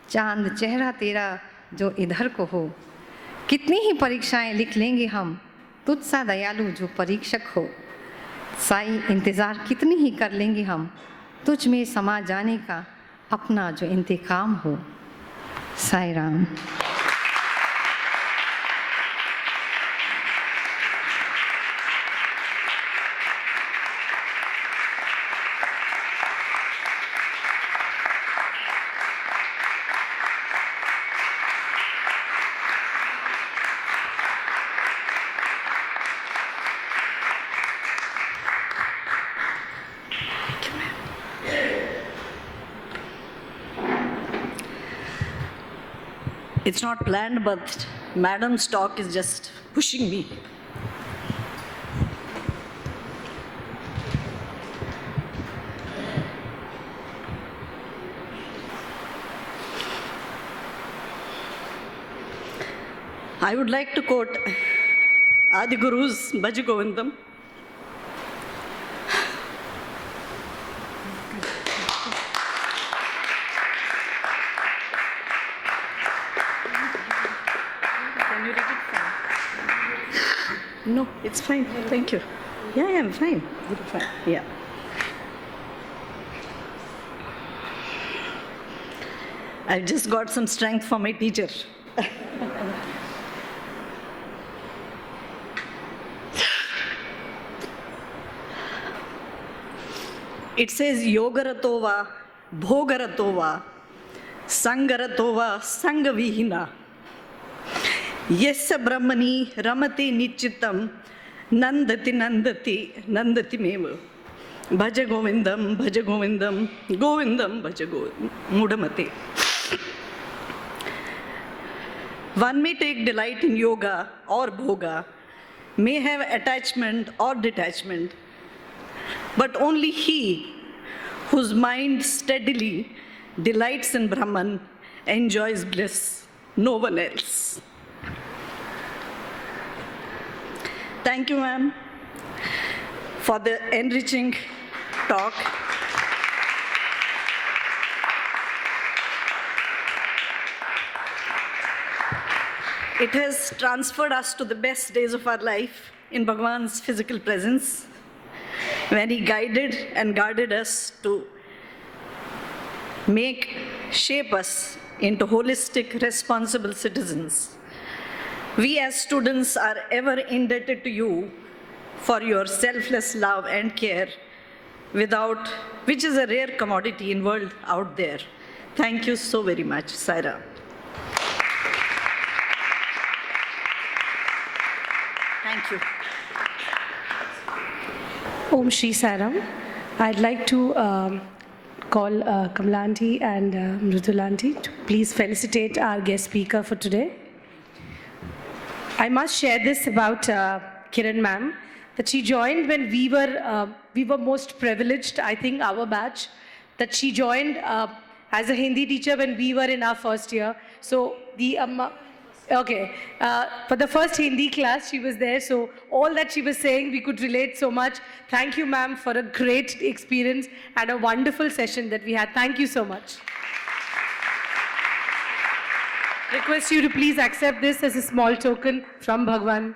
चांद चेहरा तेरा जो इधर को हो. कितनी ही परीक्षाएं लिख लेंगे हम, तुझसा दयालु जो परीक्षक हो. साई इंतज़ार कितनी ही कर लेंगे हम, तुझ में समा जाने का अपना जो इंतकाम हो. Sai Ram. It's not planned, but Madam's talk is just pushing me. I would like to quote Adi Guru's Bhaja Govindam. No, it's fine. Thank you. Yeah, I'm fine. Fine. Yeah. I just got some strength from my teacher. It says yogaratova, bhogaratova, sangaratova, sangavihina. Yesya brahmani ramati nichitam nandati nandati nandati meva. Bhaja Govindam, Bhaja Govindam, Govindam, Bhaja Govindam, Mudamate. One may take delight in yoga or bhoga, may have attachment or detachment, but only he whose mind steadily delights in Brahman enjoys bliss, no one else. Thank you, ma'am, for the enriching talk. It has transferred us to the best days of our life in Bhagwan's physical presence, when he guided and guarded us to shape us into holistic, responsible citizens. We as students are ever indebted to you for your selfless love and care, which is a rare commodity in the world out there. Thank you so very much, Saira. Thank you. Om Shri Sairam. I'd like to call Kamalanti and Mrudulanti to please felicitate our guest speaker for today. I must share this about Kiran ma'am, that she joined when we were most privileged, I think our batch, that she joined as a Hindi teacher when we were in our first year. So for the first Hindi class, she was there. So all that she was saying, we could relate so much. Thank you, ma'am, for a great experience and a wonderful session that we had. Thank you so much. Request you to please accept this as a small token from Bhagwan.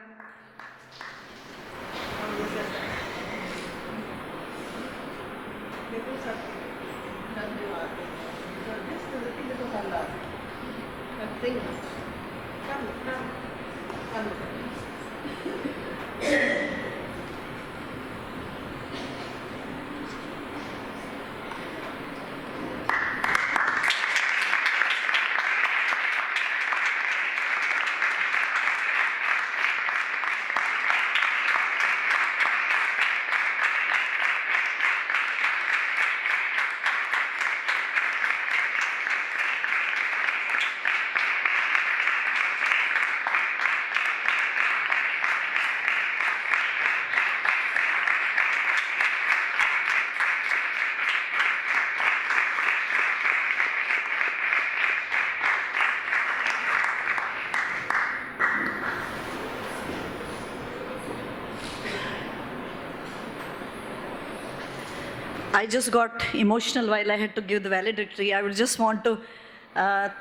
I just got emotional while I had to give the valedictory. I would just want to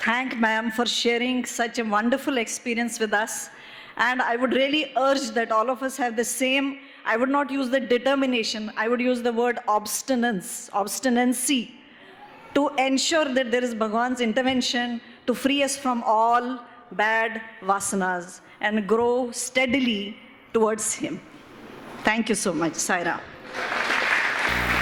thank ma'am for sharing such a wonderful experience with us. And I would really urge that all of us have the same, I would not use the determination, I would use the word obstinacy, to ensure that there is Bhagwan's intervention to free us from all bad vasanas and grow steadily towards him. Thank you so much, Saira.